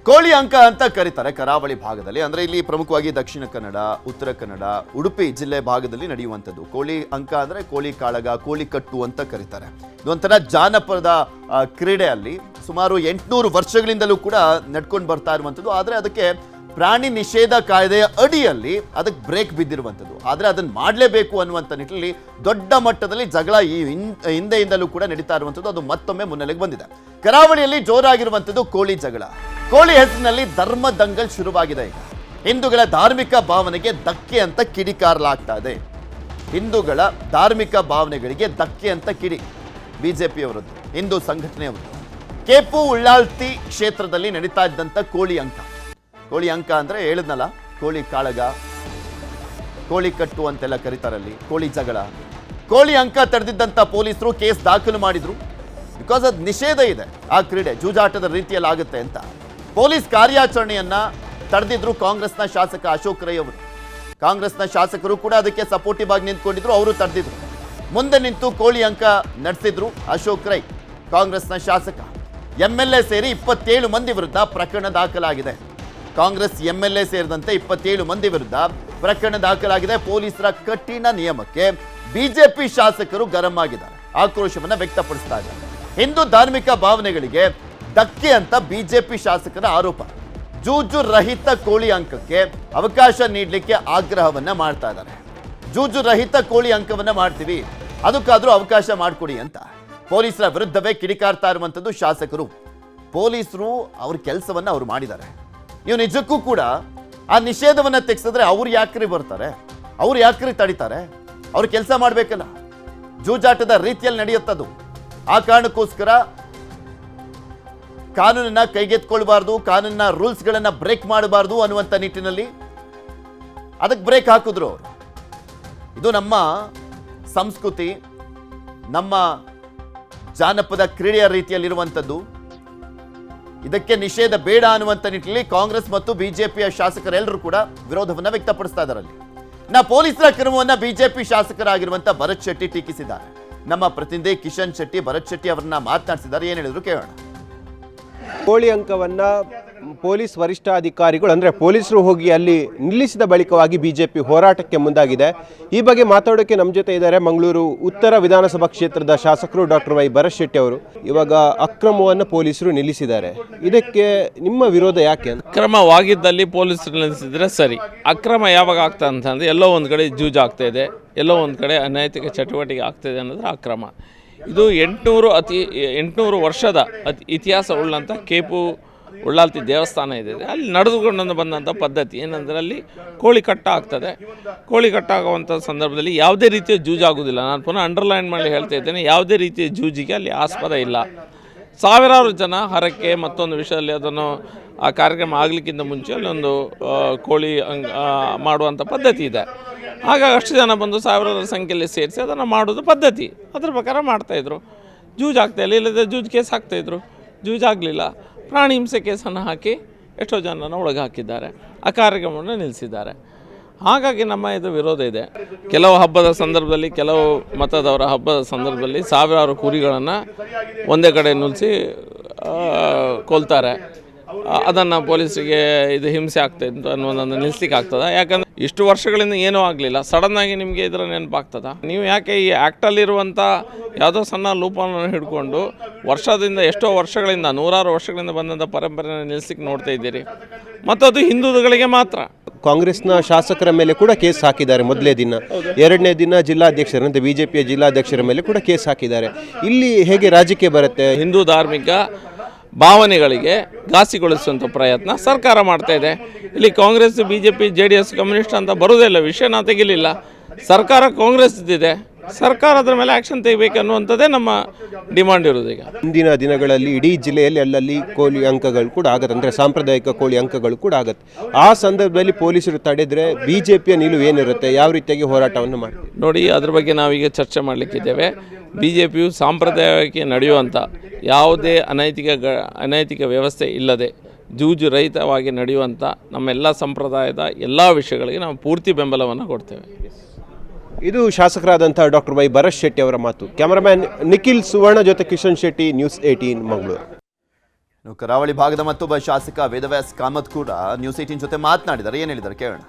ಕೋಳಿ ಅಂಕ ಅಂತ ಕರೀತಾರೆ ಕರಾವಳಿ ಭಾಗದಲ್ಲಿ. ಅಂದ್ರೆ ಇಲ್ಲಿ ಪ್ರಮುಖವಾಗಿ ದಕ್ಷಿಣ ಕನ್ನಡ, ಉತ್ತರ ಕನ್ನಡ, ಉಡುಪಿ ಜಿಲ್ಲೆ ಭಾಗದಲ್ಲಿ ನಡೆಯುವಂಥದ್ದು. ಕೋಳಿ ಅಂಕ ಅಂದ್ರೆ ಕೋಳಿ ಕಾಳಗ, ಕೋಳಿ ಕಟ್ಟು ಅಂತ ಕರೀತಾರೆ. ಇದೊಂಥರ ಜಾನಪದ ಕ್ರೀಡೆ. ಅಲ್ಲಿ ಸುಮಾರು 800 ವರ್ಷಗಳಿಂದಲೂ ಕೂಡ ನಡ್ಕೊಂಡು ಬರ್ತಾ ಇರುವಂಥದ್ದು. ಆದರೆ ಅದಕ್ಕೆ ಪ್ರಾಣಿ ನಿಷೇಧ ಕಾಯ್ದೆಯ ಅಡಿಯಲ್ಲಿ ಅದಕ್ಕೆ ಬ್ರೇಕ್ ಬಿದ್ದಿರುವಂಥದ್ದು. ಆದರೆ ಅದನ್ನು ಮಾಡಲೇಬೇಕು ಅನ್ನುವಂಥ ನಿಟ್ಟಿನಲ್ಲಿ ದೊಡ್ಡ ಮಟ್ಟದಲ್ಲಿ ಜಗಳ ಈ ಹಿಂದೆಯಿಂದಲೂ ಕೂಡ ನಡೀತಾ ಇರುವಂಥದ್ದು. ಅದು ಮತ್ತೊಮ್ಮೆ ಮುನ್ನೆಲೆಗೆ ಬಂದಿದೆ. ಕರಾವಳಿಯಲ್ಲಿ ಜೋರಾಗಿರುವಂಥದ್ದು ಕೋಳಿ ಜಗಳ. ಕೋಳಿ ಹೆಸರಿನಲ್ಲಿ ಧರ್ಮ ದಂಗಲ್ ಶುರುವಾಗಿದೆ. ಈಗ ಹಿಂದೂಗಳ ಧಾರ್ಮಿಕ ಭಾವನೆಗೆ ಧಕ್ಕೆ ಅಂತ ಕಿಡಿಕಾರಲಾಗ್ತಾ ಇದೆ. ಹಿಂದೂಗಳ ಧಾರ್ಮಿಕ ಭಾವನೆಗಳಿಗೆ ಧಕ್ಕೆ ಅಂತ ಕಿಡಿ ಬಿಜೆಪಿಯವರದ್ದು, ಹಿಂದೂ ಸಂಘಟನೆಯವರದ್ದು. ಕೇಪು ಉಳ್ಳಾಲ್ತಿ ಕ್ಷೇತ್ರದಲ್ಲಿ ನಡೀತಾ ಇದ್ದಂಥ ಕೋಳಿ ಅಂಕ. ಕೋಳಿ ಅಂಕ ಅಂದ್ರೆ ಹೇಳಿದ್ನಲ್ಲ, ಕೋಳಿ ಕಾಳಗ, ಕೋಳಿ ಕಟ್ಟು ಅಂತೆಲ್ಲ ಕರೀತಾರಲ್ಲಿ, ಕೋಳಿ ಜಗಳ. ಕೋಳಿ ಅಂಕ ತಡೆದಿದ್ದಂಥ ಪೊಲೀಸರು ಕೇಸ್ ದಾಖಲು ಮಾಡಿದ್ರು. ಬಿಕಾಸ್ ಅದು ನಿಷೇಧ ಇದೆ, ಆ ಕ್ರೀಡೆ ಜೂಜಾಟದ ರೀತಿಯಲ್ಲಿ ಆಗುತ್ತೆ ಅಂತ. ಪೊಲೀಸ್ ಕಾರ್ಯಾಚರಣೆಯನ್ನ ತಡೆದಿದ್ರು ಕಾಂಗ್ರೆಸ್ನ ಶಾಸಕ ಅಶೋಕ್ ರೈ ಅವರು. ಕಾಂಗ್ರೆಸ್ನ ಶಾಸಕರು ಕೂಡ ಅದಕ್ಕೆ ಸಪೋರ್ಟಿವ್ ಆಗಿ ನಿಂತ್ಕೊಂಡಿದ್ರು, ಅವರು ತಡೆದಿದ್ರು. ಮುಂದೆ ನಿಂತು ಕೋಳಿ ಅಂಕ ನಡೆಸಿದ್ರು ಅಶೋಕ್ ರೈ, ಕಾಂಗ್ರೆಸ್ನ ಶಾಸಕ. MLA ಸೇರಿ 27 ಮಂದಿ ವಿರುದ್ಧ ಪ್ರಕರಣ ದಾಖಲಾಗಿದೆ. ಕಾಂಗ್ರೆಸ್ MLA ಸೇರಿದಂತೆ 27 ಮಂದಿ ವಿರುದ್ಧ ಪ್ರಕರಣ ದಾಖಲಾಗಿದೆ. ಪೊಲೀಸರ ಕಠಿಣ ನಿಯಮಕ್ಕೆ ಬಿಜೆಪಿ ಶಾಸಕರು ಗರಂ ಆಗಿದ್ದಾರೆ, ಆಕ್ರೋಶವನ್ನ ವ್ಯಕ್ತಪಡಿಸ್ತಾ ಇದ್ದಾರೆ. ಹಿಂದೂ ಧಾರ್ಮಿಕ ಭಾವನೆಗಳಿಗೆ ಧಕ್ಕೆ ಅಂತ ಬಿಜೆಪಿ ಶಾಸಕರ ಆರೋಪ. ಜೂಜು ರಹಿತ ಕೋಳಿ ಅಂಕಕ್ಕೆ ಅವಕಾಶ ನೀಡಲಿಕ್ಕೆ ಆಗ್ರಹವನ್ನ ಮಾಡ್ತಾ ಇದ್ದಾರೆ. ಜೂಜು ರಹಿತ ಕೋಳಿ ಅಂಕವನ್ನ ಮಾಡ್ತೀವಿ, ಅದಕ್ಕಾದ್ರೂ ಅವಕಾಶ ಮಾಡಿಕೊಡಿ ಅಂತ ಪೊಲೀಸರ ವಿರುದ್ಧವೇ ಕಿಡಿಕಾರ್ತಾ ಇರುವಂಥದ್ದು ಶಾಸಕರು. ಪೊಲೀಸರು ಅವ್ರ ಕೆಲಸವನ್ನ ಅವ್ರು ಮಾಡಿದ್ದಾರೆ. ಇವು ನಿಜಕ್ಕೂ ಕೂಡ ಆ ನಿಷೇಧವನ್ನ ತೆಗೆಸಿದ್ರೆ ಅವ್ರು ಯಾಕ್ರಿ ಬರ್ತಾರೆ, ಅವ್ರು ಯಾಕ್ರಿ ತಡಿತಾರೆ? ಅವ್ರು ಕೆಲಸ ಮಾಡಬೇಕಲ್ಲ. ಜೂಜಾಟದ ರೀತಿಯಲ್ಲಿ ನಡೆಯುತ್ತದು. ಆ ಕಾರಣಕ್ಕೋಸ್ಕರ ಕಾನೂನನ್ನ ಕೈಗೆತ್ಕೊಳ್ಬಾರ್ದು, ಕಾನೂನಿನ ರೂಲ್ಸ್ಗಳನ್ನ ಬ್ರೇಕ್ ಮಾಡಬಾರ್ದು ಅನ್ನುವಂಥ ನಿಟ್ಟಿನಲ್ಲಿ ಅದಕ್ಕೆ ಬ್ರೇಕ್ ಹಾಕಿದ್ರು ಅವರು. ಇದು ನಮ್ಮ ಸಂಸ್ಕೃತಿ, ನಮ್ಮ ಜಾನಪದ ಕ್ರೀಡೆಯ ರೀತಿಯಲ್ಲಿರುವಂಥದ್ದು. ಇದಕ್ಕೆ ನಿಷೇಧ ಬೇಡ ಅನ್ನುವಂಥ ನಿಟ್ಟಿನಲ್ಲಿ ಕಾಂಗ್ರೆಸ್ ಮತ್ತು ಬಿಜೆಪಿಯ ಶಾಸಕರೆಲ್ಲರೂ ಕೂಡ ವಿರೋಧವನ್ನ ವ್ಯಕ್ತಪಡಿಸ್ತಾ ಇದ್ದಾರಲ್ಲಿ. ಪೊಲೀಸರ ಕ್ರಮವನ್ನ ಬಿಜೆಪಿ ಶಾಸಕರಾಗಿರುವಂಥ ಭರತ್ ಶೆಟ್ಟಿ ಟೀಕಿಸಿದ್ದಾರೆ. ನಮ್ಮ ಪ್ರತಿನಿಧಿ ಕಿಶನ್ ಶೆಟ್ಟಿ ಭರತ್ ಶೆಟ್ಟಿ ಅವರನ್ನ ಮಾತನಾಡಿಸಿದ್ದಾರೆ. ಏನ್ ಹೇಳಿದ್ರು ಕೇಳೋಣ. ಕೋಳಿ ಅಂಕವನ್ನ ಪೊಲೀಸ್ ವರಿಷ್ಠಾಧಿಕಾರಿಗಳು ಅಂದರೆ ಪೊಲೀಸರು ಹೋಗಿ ಅಲ್ಲಿ ನಿಲ್ಲಿಸಿದ ಬಳಿಕವಾಗಿ ಬಿಜೆಪಿ ಹೋರಾಟಕ್ಕೆ ಮುಂದಾಗಿದೆ. ಈ ಬಗ್ಗೆ ಮಾತಾಡೋಕ್ಕೆ ನಮ್ಮ ಜೊತೆ ಇದ್ದಾರೆ ಮಂಗಳೂರು ಉತ್ತರ ವಿಧಾನಸಭಾ ಕ್ಷೇತ್ರದ ಶಾಸಕರು ಡಾಕ್ಟರ್ ವೈ ಭರತ್ ಶೆಟ್ಟಿ ಅವರು. ಇವಾಗ ಅಕ್ರಮವನ್ನು ಪೊಲೀಸರು ನಿಲ್ಲಿಸಿದ್ದಾರೆ, ಇದಕ್ಕೆ ನಿಮ್ಮ ವಿರೋಧ ಯಾಕೆ? ಅಕ್ರಮವಾಗಿದ್ದಲ್ಲಿ ಪೊಲೀಸರು ನಿಲ್ಲಿಸಿದ್ರೆ ಸರಿ. ಅಕ್ರಮ ಯಾವಾಗ ಆಗ್ತಾ ಅಂತಂದರೆ ಎಲ್ಲೋ ಒಂದು ಕಡೆ ಜೂಜು ಆಗ್ತಾ ಇದೆ, ಎಲ್ಲೋ ಒಂದು ಕಡೆ ಅನೈತಿಕ ಚಟುವಟಿಕೆ ಆಗ್ತಾಯಿದೆ ಅನ್ನೋದ್ರೆ ಅಕ್ರಮ. ಇದು 800 ವರ್ಷದ ಇತಿಹಾಸ ಉಳ್ಳಂಥ ಕೇಪು ಉಳ್ಳಾಲ್ತಿ ದೇವಸ್ಥಾನ ಇದೆ. ಅಲ್ಲಿ ನಡೆದುಕೊಂಡು ಬಂದಂಥ ಪದ್ಧತಿ ಏನಂದರೆ ಅಲ್ಲಿ ಕೋಳಿ ಕಟ್ಟ ಆಗ್ತದೆ. ಕೋಳಿ ಕಟ್ಟಾಗುವಂಥ ಸಂದರ್ಭದಲ್ಲಿ ಯಾವುದೇ ರೀತಿಯ ಜೂಜಾಗೋದಿಲ್ಲ. ನಾನು ಪುನಃ ಅಂಡರ್ಲೈನ್ ಮಾಡಿ ಹೇಳ್ತಾ ಇದ್ದೇನೆ, ಯಾವುದೇ ರೀತಿಯ ಜೂಜಿಗೆ ಅಲ್ಲಿ ಆಸ್ಪದ ಇಲ್ಲ. ಸಾವಿರಾರು ಜನ ಹರಕೆ ಮತ್ತೊಂದು ವಿಷಯದಲ್ಲಿ ಅದನ್ನು ಆ ಕಾರ್ಯಕ್ರಮ ಆಗಲಿಕ್ಕಿಂತ ಮುಂಚೆ ಅಲ್ಲೊಂದು ಕೋಳಿ ಮಾಡುವಂಥ ಪದ್ಧತಿ ಇದೆ. ಹಾಗಾಗಿ ಅಷ್ಟು ಜನ ಬಂದು ಸಾವಿರಾರು ಸಂಖ್ಯೆಯಲ್ಲಿ ಸೇರಿಸಿ ಅದನ್ನು ಮಾಡೋದು ಪದ್ಧತಿ. ಅದ್ರ ಪ್ರಕಾರ ಮಾಡ್ತಾಯಿದ್ರು. ಜೂಜ್ ಆಗ್ತಾಯಿಲ್ಲ, ಇಲ್ಲದೆ ಜೂಜ್ ಕೇಸ್ ಹಾಕ್ತಾಯಿದ್ರು. ಜೂಜ್ ಆಗಲಿಲ್ಲ, ಪ್ರಾಣಿ ಹಿಂಸೆ ಕೇಸನ್ನು ಹಾಕಿ ಎಷ್ಟೋ ಜನನ ಒಳಗೆ ಹಾಕಿದ್ದಾರೆ, ಆ ಕಾರ್ಯಕ್ರಮವನ್ನು ನಿಲ್ಲಿಸಿದ್ದಾರೆ. ಹಾಗಾಗಿ ನಮ್ಮ ಇದು ವಿರೋಧ ಇದೆ. ಕೆಲವು ಹಬ್ಬದ ಸಂದರ್ಭದಲ್ಲಿ, ಕೆಲವು ಮತದವರ ಹಬ್ಬದ ಸಂದರ್ಭದಲ್ಲಿ ಸಾವಿರಾರು ಕುರಿಗಳನ್ನು ಒಂದೇ ಕಡೆ ನಿಲ್ಲಿಸಿ ಕೊಲ್ತಾರೆ. ಅದನ್ನು ಪೊಲೀಸರಿಗೆ ಇದು ಹಿಂಸೆ ಆಗ್ತಾಯಿತ್ತು ಅನ್ನೋದನ್ನು ನಿಲ್ಲಿಸ್ಲಿಕ್ಕೆ ಆಗ್ತದೆ. ಯಾಕಂದರೆ ಇಷ್ಟು ವರ್ಷಗಳಿಂದ ಏನೂ ಆಗಲಿಲ್ಲ, ಸಡನ್ನಾಗಿ ನಿಮಗೆ ಇದರ ನೆನಪಾಗ್ತದೆ. ನೀವು ಯಾಕೆ ಈ ಆ್ಯಕ್ಟಲ್ಲಿರುವಂಥ ಯಾವುದೋ ಸಣ್ಣ ಲೂಪನ್ನು ಹಿಡ್ಕೊಂಡು ವರ್ಷದಿಂದ ಎಷ್ಟೋ ವರ್ಷಗಳಿಂದ ನೂರಾರು ವರ್ಷಗಳಿಂದ ಬಂದಂಥ ಪರಂಪರೆಯನ್ನು ನಿಲ್ಲಿಸ್ಲಿಕ್ಕೆ ನೋಡ್ತಾ ಇದ್ದೀರಿ? ಮತ್ತು ಅದು ಹಿಂದೂಗಳಿಗೆ ಮಾತ್ರ. ಕಾಂಗ್ರೆಸ್ನ ಶಾಸಕರ ಮೇಲೆ ಕೂಡ ಕೇಸ್ ಹಾಕಿದ್ದಾರೆ ಮೊದಲೇ ದಿನ. ಎರಡನೇ ದಿನ ಜಿಲ್ಲಾಧ್ಯಕ್ಷರಂತೆ ಬಿಜೆಪಿಯ ಜಿಲ್ಲಾಧ್ಯಕ್ಷರ ಮೇಲೆ ಕೂಡ ಕೇಸ್ ಹಾಕಿದ್ದಾರೆ. ಇಲ್ಲಿ ಹೇಗೆ ರಾಜಕೀಯ ಬರುತ್ತೆ? ಹಿಂದೂ ಧಾರ್ಮಿಕ ಭಾವನೆಗಳಿಗೆ ಘಾಸಿಗೊಳಿಸುವಂಥ ಪ್ರಯತ್ನ ಸರ್ಕಾರ ಮಾಡ್ತಾ ಇದೆ. ಇಲ್ಲಿ ಕಾಂಗ್ರೆಸ್, BJP, JDS, ಕಮ್ಯುನಿಸ್ಟ್ ಅಂತ ಬರೋದಿಲ್ಲ, ವಿಷಯನ ತೆಗಿಲಿಲ್ಲ. ಸರ್ಕಾರ ಕಾಂಗ್ರೆಸ್ ಇದೆ, ಸರ್ಕಾರ ಅದರ ಮೇಲೆ ಆ್ಯಕ್ಷನ್ ತೆಗಿಬೇಕನ್ನುವಂಥದ್ದೇ ನಮ್ಮ ಡಿಮಾಂಡ್ ಇರೋದು. ಈಗ ಮುಂದಿನ ದಿನಗಳಲ್ಲಿ ಇಡೀ ಜಿಲ್ಲೆಯಲ್ಲಿ ಅಲ್ಲಲ್ಲಿ ಕೋಳಿ ಅಂಕಗಳು ಕೂಡ ಆಗುತ್ತೆ, ಅಂದರೆ ಸಾಂಪ್ರದಾಯಿಕ ಕೋಳಿ ಅಂಕಗಳು ಕೂಡ ಆಗುತ್ತೆ. ಆ ಸಂದರ್ಭದಲ್ಲಿ ಪೊಲೀಸರು ತಡೆದರೆ ಬಿಜೆಪಿಯ ನಿಲುವು ಏನಿರುತ್ತೆ? ಯಾವ ರೀತಿಯಾಗಿ ಹೋರಾಟವನ್ನು ಮಾಡ್ತೀವಿ? ನೋಡಿ, ಅದ್ರ ಬಗ್ಗೆ ನಾವೀಗ ಚರ್ಚೆ ಮಾಡಲಿಕ್ಕಿದ್ದೇವೆ. BJPಯು ಸಾಂಪ್ರದಾಯಿಕವಾಗಿ ನಡೆಯುವಂಥ ಯಾವುದೇ ಅನೈತಿಕ ವ್ಯವಸ್ಥೆ ಇಲ್ಲದೆ ಜೂಜು ರಹಿತವಾಗಿ ನಡೆಯುವಂಥ ನಮ್ಮೆಲ್ಲ ಸಂಪ್ರದಾಯದ ಎಲ್ಲ ವಿಷಯಗಳಿಗೆ ನಾವು ಪೂರ್ತಿ ಬೆಂಬಲವನ್ನು ಕೊಡ್ತೇವೆ. ಇದು ಶಾಸಕರಾದಂಥ ಡಾಕ್ಟರ್ ವೈ ಭರತ್ ಶೆಟ್ಟಿ ಅವರ ಮಾತು. ಕ್ಯಾಮರಾಮ್ಯಾನ್ ನಿಖಿಲ್ ಸುವರ್ಣ ಜೊತೆ ಕಿಶನ್ ಶೆಟ್ಟಿ, ನ್ಯೂಸ್ 18 ಮಂಗಳೂರು. ಕರಾವಳಿ ಭಾಗದ ಮತ್ತೊಬ್ಬ ಶಾಸಕ ವೇದವ್ಯಾಸ್ ಕಾಮತ್ ಕೂಡ ನ್ಯೂಸ್ 18 ಜೊತೆ ಮಾತನಾಡಿದ್ದಾರೆ. ಏನು ಹೇಳಿದ್ದಾರೆ ಕೇಳೋಣ.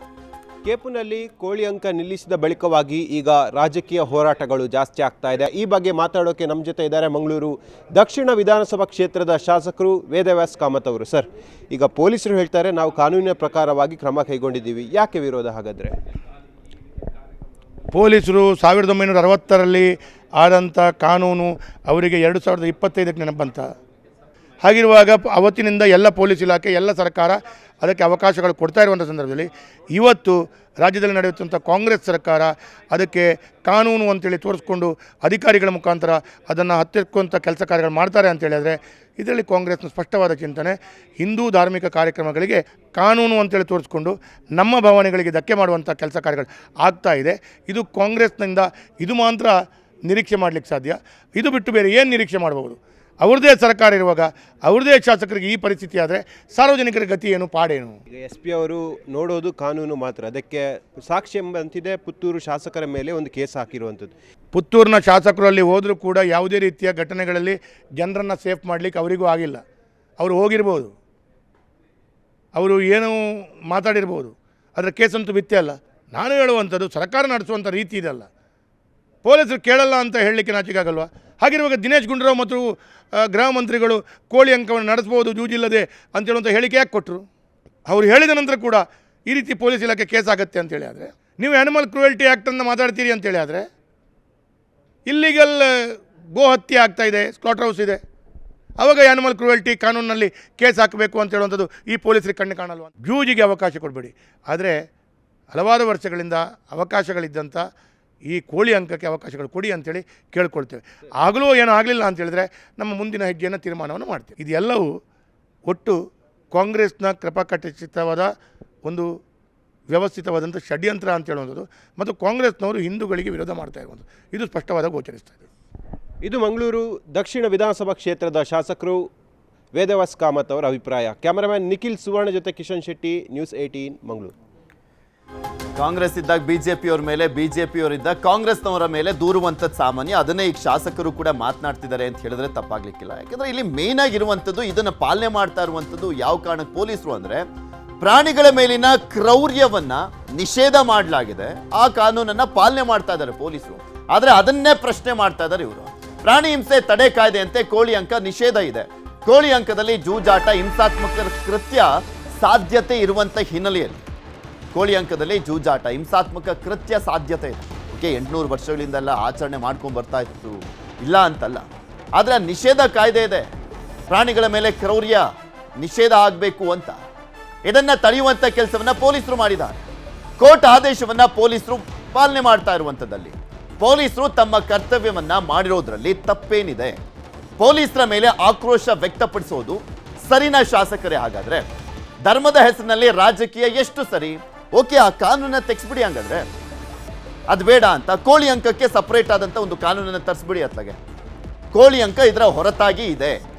ಕೇಪುನಲ್ಲಿ ಕೋಳಿ ಅಂಕ ನಿಲ್ಲಿಸಿದ ಬಳಿಕವಾಗಿ ಈಗ ರಾಜಕೀಯ ಹೋರಾಟಗಳು ಜಾಸ್ತಿ ಆಗ್ತಾ ಇದೆ. ಈ ಬಗ್ಗೆ ಮಾತಾಡೋಕೆ ನಮ್ಮ ಜೊತೆ ಇದ್ದಾರೆ ಮಂಗಳೂರು ದಕ್ಷಿಣ ವಿಧಾನಸಭಾ ಕ್ಷೇತ್ರದ ಶಾಸಕರು ವೇದವ್ಯಾಸ್ ಕಾಮತ್ ಅವರು. ಸರ್, ಈಗ ಪೊಲೀಸರು ಹೇಳ್ತಾರೆ ನಾವು ಕಾನೂನಿನ ಪ್ರಕಾರವಾಗಿ ಕ್ರಮ ಕೈಗೊಂಡಿದ್ದೀವಿ, ಯಾಕೆ ವಿರೋಧ ಹಾಗಾದರೆ? ಪೊಲೀಸರು 1960ರಲ್ಲಿ ಆದಂಥ ಕಾನೂನು ಅವರಿಗೆ 2025ಕ್ಕೆ ನೆನಪಂತ. ಹಾಗಿರುವಾಗ ಅವತ್ತಿನಿಂದ ಎಲ್ಲ ಪೊಲೀಸ್ ಇಲಾಖೆ, ಎಲ್ಲ ಸರ್ಕಾರ ಅದಕ್ಕೆ ಅವಕಾಶಗಳು ಕೊಡ್ತಾ ಇರುವಂಥ ಸಂದರ್ಭದಲ್ಲಿ ಇವತ್ತು ರಾಜ್ಯದಲ್ಲಿ ನಡೆಯುತ್ತಂಥ ಕಾಂಗ್ರೆಸ್ ಸರ್ಕಾರ ಅದಕ್ಕೆ ಕಾನೂನು ಅಂತೇಳಿ ತೋರಿಸ್ಕೊಂಡು ಅಧಿಕಾರಿಗಳ ಮುಖಾಂತರ ಅದನ್ನು ಹತ್ತಿಕ್ಕುವಂಥ ಕೆಲಸ ಕಾರ್ಯಗಳು ಮಾಡ್ತಾರೆ ಅಂತ ಹೇಳಿದರೆ ಇದರಲ್ಲಿ ಕಾಂಗ್ರೆಸ್ನ ಸ್ಪಷ್ಟವಾದ ಚಿಂತನೆ ಹಿಂದೂ ಧಾರ್ಮಿಕ ಕಾರ್ಯಕ್ರಮಗಳಿಗೆ ಕಾನೂನು ಅಂತೇಳಿ ತೋರಿಸ್ಕೊಂಡು ನಮ್ಮ ಭಾವನೆಗಳಿಗೆ ಧಕ್ಕೆ ಮಾಡುವಂಥ ಕೆಲಸ ಕಾರ್ಯಗಳು ಆಗ್ತಾ ಇದೆ. ಇದು ಕಾಂಗ್ರೆಸ್ನಿಂದ ಇದು ಮಾತ್ರ ನಿರೀಕ್ಷೆ ಮಾಡಲಿಕ್ಕೆ ಸಾಧ್ಯ. ಇದು ಬಿಟ್ಟು ಬೇರೆ ಏನು ನಿರೀಕ್ಷೆ ಮಾಡಬಹುದು? ಅವ್ರದ್ದೇ ಸರ್ಕಾರ ಇರುವಾಗ ಅವ್ರದ್ದೇ ಶಾಸಕರಿಗೆ ಈ ಪರಿಸ್ಥಿತಿ ಆದರೆ ಸಾರ್ವಜನಿಕರ ಗತಿ ಏನು, ಪಾಡೇನು? ಈಗ SP ಅವರು ನೋಡೋದು ಕಾನೂನು ಮಾತ್ರ, ಅದಕ್ಕೆ ಸಾಕ್ಷಿ ಎಂಬಂತಿದೆ. ಪುತ್ತೂರು ಶಾಸಕರ ಮೇಲೆ ಒಂದು ಕೇಸ್ ಹಾಕಿರುವಂಥದ್ದು. ಪುತ್ತೂರಿನ ಶಾಸಕರಲ್ಲಿ ಹೋದರೂ ಕೂಡ ಯಾವುದೇ ರೀತಿಯ ಘಟನೆಗಳಲ್ಲಿ ಜನರನ್ನು ಸೇಫ್ ಮಾಡಲಿಕ್ಕೆ ಅವರಿಗೂ ಆಗಿಲ್ಲ. ಅವರು ಹೋಗಿರ್ಬೋದು, ಅವರು ಏನೂ ಮಾತಾಡಿರ್ಬೋದು, ಅದರ ಕೇಸಂತೂ ಬಿತ್ತೇ ಅಲ್ಲ. ನಾನು ಹೇಳುವಂಥದ್ದು ಸರ್ಕಾರ ನಡೆಸುವಂಥ ರೀತಿ ಇದಲ್ಲ. ಪೊಲೀಸರು ಕೇಳಲ್ಲ ಅಂತ ಹೇಳಲಿಕ್ಕೆ ನಾಚಿಕಾಗಲ್ವಾ? ಹಾಗಿರುವಾಗ ದಿನೇಶ್ ಗುಂಡೂರಾವ್ ಮತ್ತು ಗೃಹ ಮಂತ್ರಿಗಳು ಕೋಳಿ ಅಂಕವನ್ನು ನಡೆಸ್ಬೋದು ಜೂಜಿಲ್ಲದೆ ಅಂತೇಳುವಂಥ ಹೇಳಿಕೆ ಯಾಕೆ ಕೊಟ್ಟರು? ಅವರು ಹೇಳಿದ ನಂತರ ಕೂಡ ಈ ರೀತಿ ಪೊಲೀಸ್ ಇಲಾಖೆ ಕೇಸ್ ಆಗುತ್ತೆ ಅಂತೇಳಿ ಆದರೆ, ನೀವು ಆ್ಯನಿಮಲ್ ಕ್ರೂಯಲ್ಟಿ ಆ್ಯಕ್ಟನ್ನು ಮಾತಾಡ್ತೀರಿ ಅಂತೇಳಿ ಆದರೆ, ಇಲ್ಲಿಗಲ್ ಗೋ ಹತ್ಯೆ ಆಗ್ತಾಯಿದೆ, ಸ್ಲಾಟರ್ ಹೌಸ್ ಇದೆ, ಆವಾಗ ಆ್ಯನಿಮಲ್ ಕ್ರೂಯಲ್ಟಿ ಕಾನೂನಿನಲ್ಲಿ ಕೇಸ್ ಹಾಕಬೇಕು ಅಂತ ಹೇಳುವಂಥದ್ದು ಈ ಪೊಲೀಸರಿಗೆ ಕಣ್ಣು ಕಾಣಲ್ವ? ಜೂಜಿಗೆ ಅವಕಾಶ ಕೊಡಬೇಡಿ. ಆದರೆ ಹಲವಾರು ವರ್ಷಗಳಿಂದ ಅವಕಾಶಗಳಿದ್ದಂಥ ಈ ಕೋಳಿ ಅಂಕಕ್ಕೆ ಅವಕಾಶಗಳು ಕೊಡಿ ಅಂತೇಳಿ ಕೇಳ್ಕೊಳ್ತೇವೆ. ಆಗಲೂ ಏನೂ ಆಗಲಿಲ್ಲ ಅಂತ ಹೇಳಿದ್ರೆ ನಮ್ಮ ಮುಂದಿನ ಹೆಜ್ಜೆಯನ್ನು ತೀರ್ಮಾನವನ್ನು ಮಾಡ್ತೇವೆ. ಇದೆಲ್ಲವೂ ಒಟ್ಟು ಕಾಂಗ್ರೆಸ್ನ ಕೃಪಾಕಟಿತವಾದ ಒಂದು ವ್ಯವಸ್ಥಿತವಾದಂಥ ಷಡ್ಯಂತ್ರ ಅಂತ ಹೇಳುವಂಥದ್ದು ಮತ್ತು ಕಾಂಗ್ರೆಸ್ನವರು ಹಿಂದೂಗಳಿಗೆ ವಿರೋಧ ಮಾಡ್ತಾ ಇರುವಂಥದ್ದು ಇದು ಸ್ಪಷ್ಟವಾದ ಗೋಚರಿಸ್ತಾ ಇದೆ. ಇದು ಮಂಗಳೂರು ದಕ್ಷಿಣ ವಿಧಾನಸಭಾ ಕ್ಷೇತ್ರದ ಶಾಸಕರು ವೇದವ್ಯಾಸ್ ಕಾಮತ್ ಅವರ ಅಭಿಪ್ರಾಯ. ಕ್ಯಾಮರಾಮ್ಯಾನ್ ನಿಖಿಲ್ ಸುವರ್ಣ ಜೊತೆ ಕಿಶನ್ ಶೆಟ್ಟಿ, ನ್ಯೂಸ್ 18 ಮಂಗಳೂರು. ಕಾಂಗ್ರೆಸ್ ಇದ್ದಾಗ ಬಿಜೆಪಿಯವ್ರ ಮೇಲೆ, ಬಿಜೆಪಿಯವರಿದ್ದಾಗ ಕಾಂಗ್ರೆಸ್ನವರ ಮೇಲೆ ದೂರುವಂಥದ್ದು ಸಾಮಾನ್ಯ. ಅದನ್ನೇ ಈಗ ಶಾಸಕರು ಕೂಡ ಮಾತನಾಡ್ತಿದ್ದಾರೆ ಅಂತ ಹೇಳಿದ್ರೆ ತಪ್ಪಾಗ್ಲಿಕ್ಕಿಲ್ಲ. ಯಾಕಂದ್ರೆ ಇಲ್ಲಿ ಮೇನ್ ಆಗಿರುವಂಥದ್ದು ಇದನ್ನು ಪಾಲನೆ ಮಾಡ್ತಾ ಇರುವಂಥದ್ದು ಯಾವ ಕಾರಣಕ್ಕೆ ಪೊಲೀಸರು ಅಂದರೆ, ಪ್ರಾಣಿಗಳ ಮೇಲಿನ ಕ್ರೌರ್ಯವನ್ನ ನಿಷೇಧ ಮಾಡಲಾಗಿದೆ, ಆ ಕಾನೂನನ್ನ ಪಾಲನೆ ಮಾಡ್ತಾ ಇದ್ದಾರೆ ಪೊಲೀಸರು. ಆದರೆ ಅದನ್ನೇ ಪ್ರಶ್ನೆ ಮಾಡ್ತಾ ಇದ್ದಾರೆ ಇವರು. ಪ್ರಾಣಿ ಹಿಂಸೆ ತಡೆ ಕಾಯ್ದೆಯಂತೆ ಕೋಳಿ ಅಂಕ ನಿಷೇಧ ಇದೆ. ಕೋಳಿ ಅಂಕದಲ್ಲಿ ಜೂಜಾಟ, ಹಿಂಸಾತ್ಮಕ ಕೃತ್ಯ ಸಾಧ್ಯತೆ ಇರುವಂಥ ಹಿನ್ನೆಲೆಯಲ್ಲಿ ಕೋಳಿ ಅಂಕದಲ್ಲಿ ಜೂಜಾಟ, ಹಿಂಸಾತ್ಮಕ ಕೃತ್ಯ ಸಾಧ್ಯತೆ ಇದೆ. ಓಕೆ, 800 ವರ್ಷಗಳಿಂದೆಲ್ಲ ಆಚರಣೆ ಮಾಡ್ಕೊಂಡು ಬರ್ತಾ ಇತ್ತು, ಇಲ್ಲ ಅಂತಲ್ಲ. ಆದರೆ ನಿಷೇಧ ಕಾಯ್ದೆ ಇದೆ, ಪ್ರಾಣಿಗಳ ಮೇಲೆ ಕ್ರೌರ್ಯ ನಿಷೇಧ ಆಗಬೇಕು ಅಂತ. ಇದನ್ನು ತಡೆಯುವಂಥ ಕೆಲಸವನ್ನು ಪೊಲೀಸರು ಮಾಡಿದ್ದಾರೆ. ಕೋರ್ಟ್ ಆದೇಶವನ್ನು ಪೊಲೀಸರು ಪಾಲನೆ ಮಾಡ್ತಾ ಇರುವಂಥದ್ದಲ್ಲಿ ಪೊಲೀಸರು ತಮ್ಮ ಕರ್ತವ್ಯವನ್ನು ಮಾಡಿರೋದ್ರಲ್ಲಿ ತಪ್ಪೇನಿದೆ? ಪೊಲೀಸರ ಮೇಲೆ ಆಕ್ರೋಶ ವ್ಯಕ್ತಪಡಿಸೋದು ಸರಿನಾ ಶಾಸಕರೇ? ಹಾಗಾದರೆ ಧರ್ಮದ ಹೆಸರಿನಲ್ಲಿ ರಾಜಕೀಯ ಎಷ್ಟು ಸರಿ? ಓಕೆ, ಆ ಕಾನೂನನ್ನ ತೆಗೆಸ್ಬಿಡಿ. ಹಂಗಾದ್ರೆ ಅದು ಬೇಡ ಅಂತ ಕೋಳಿ ಅಂಕಕ್ಕೆ ಸಪ್ರೇಟ್ ಆದಂಥ ಒಂದು ಕಾನೂನನ್ನು ತರಿಸ್ಬಿಡಿ. ಅತ್ಲಾಗೆ ಕೋಳಿ ಅಂಕ ಇದರ ಹೊರತಾಗಿ ಇದೆ.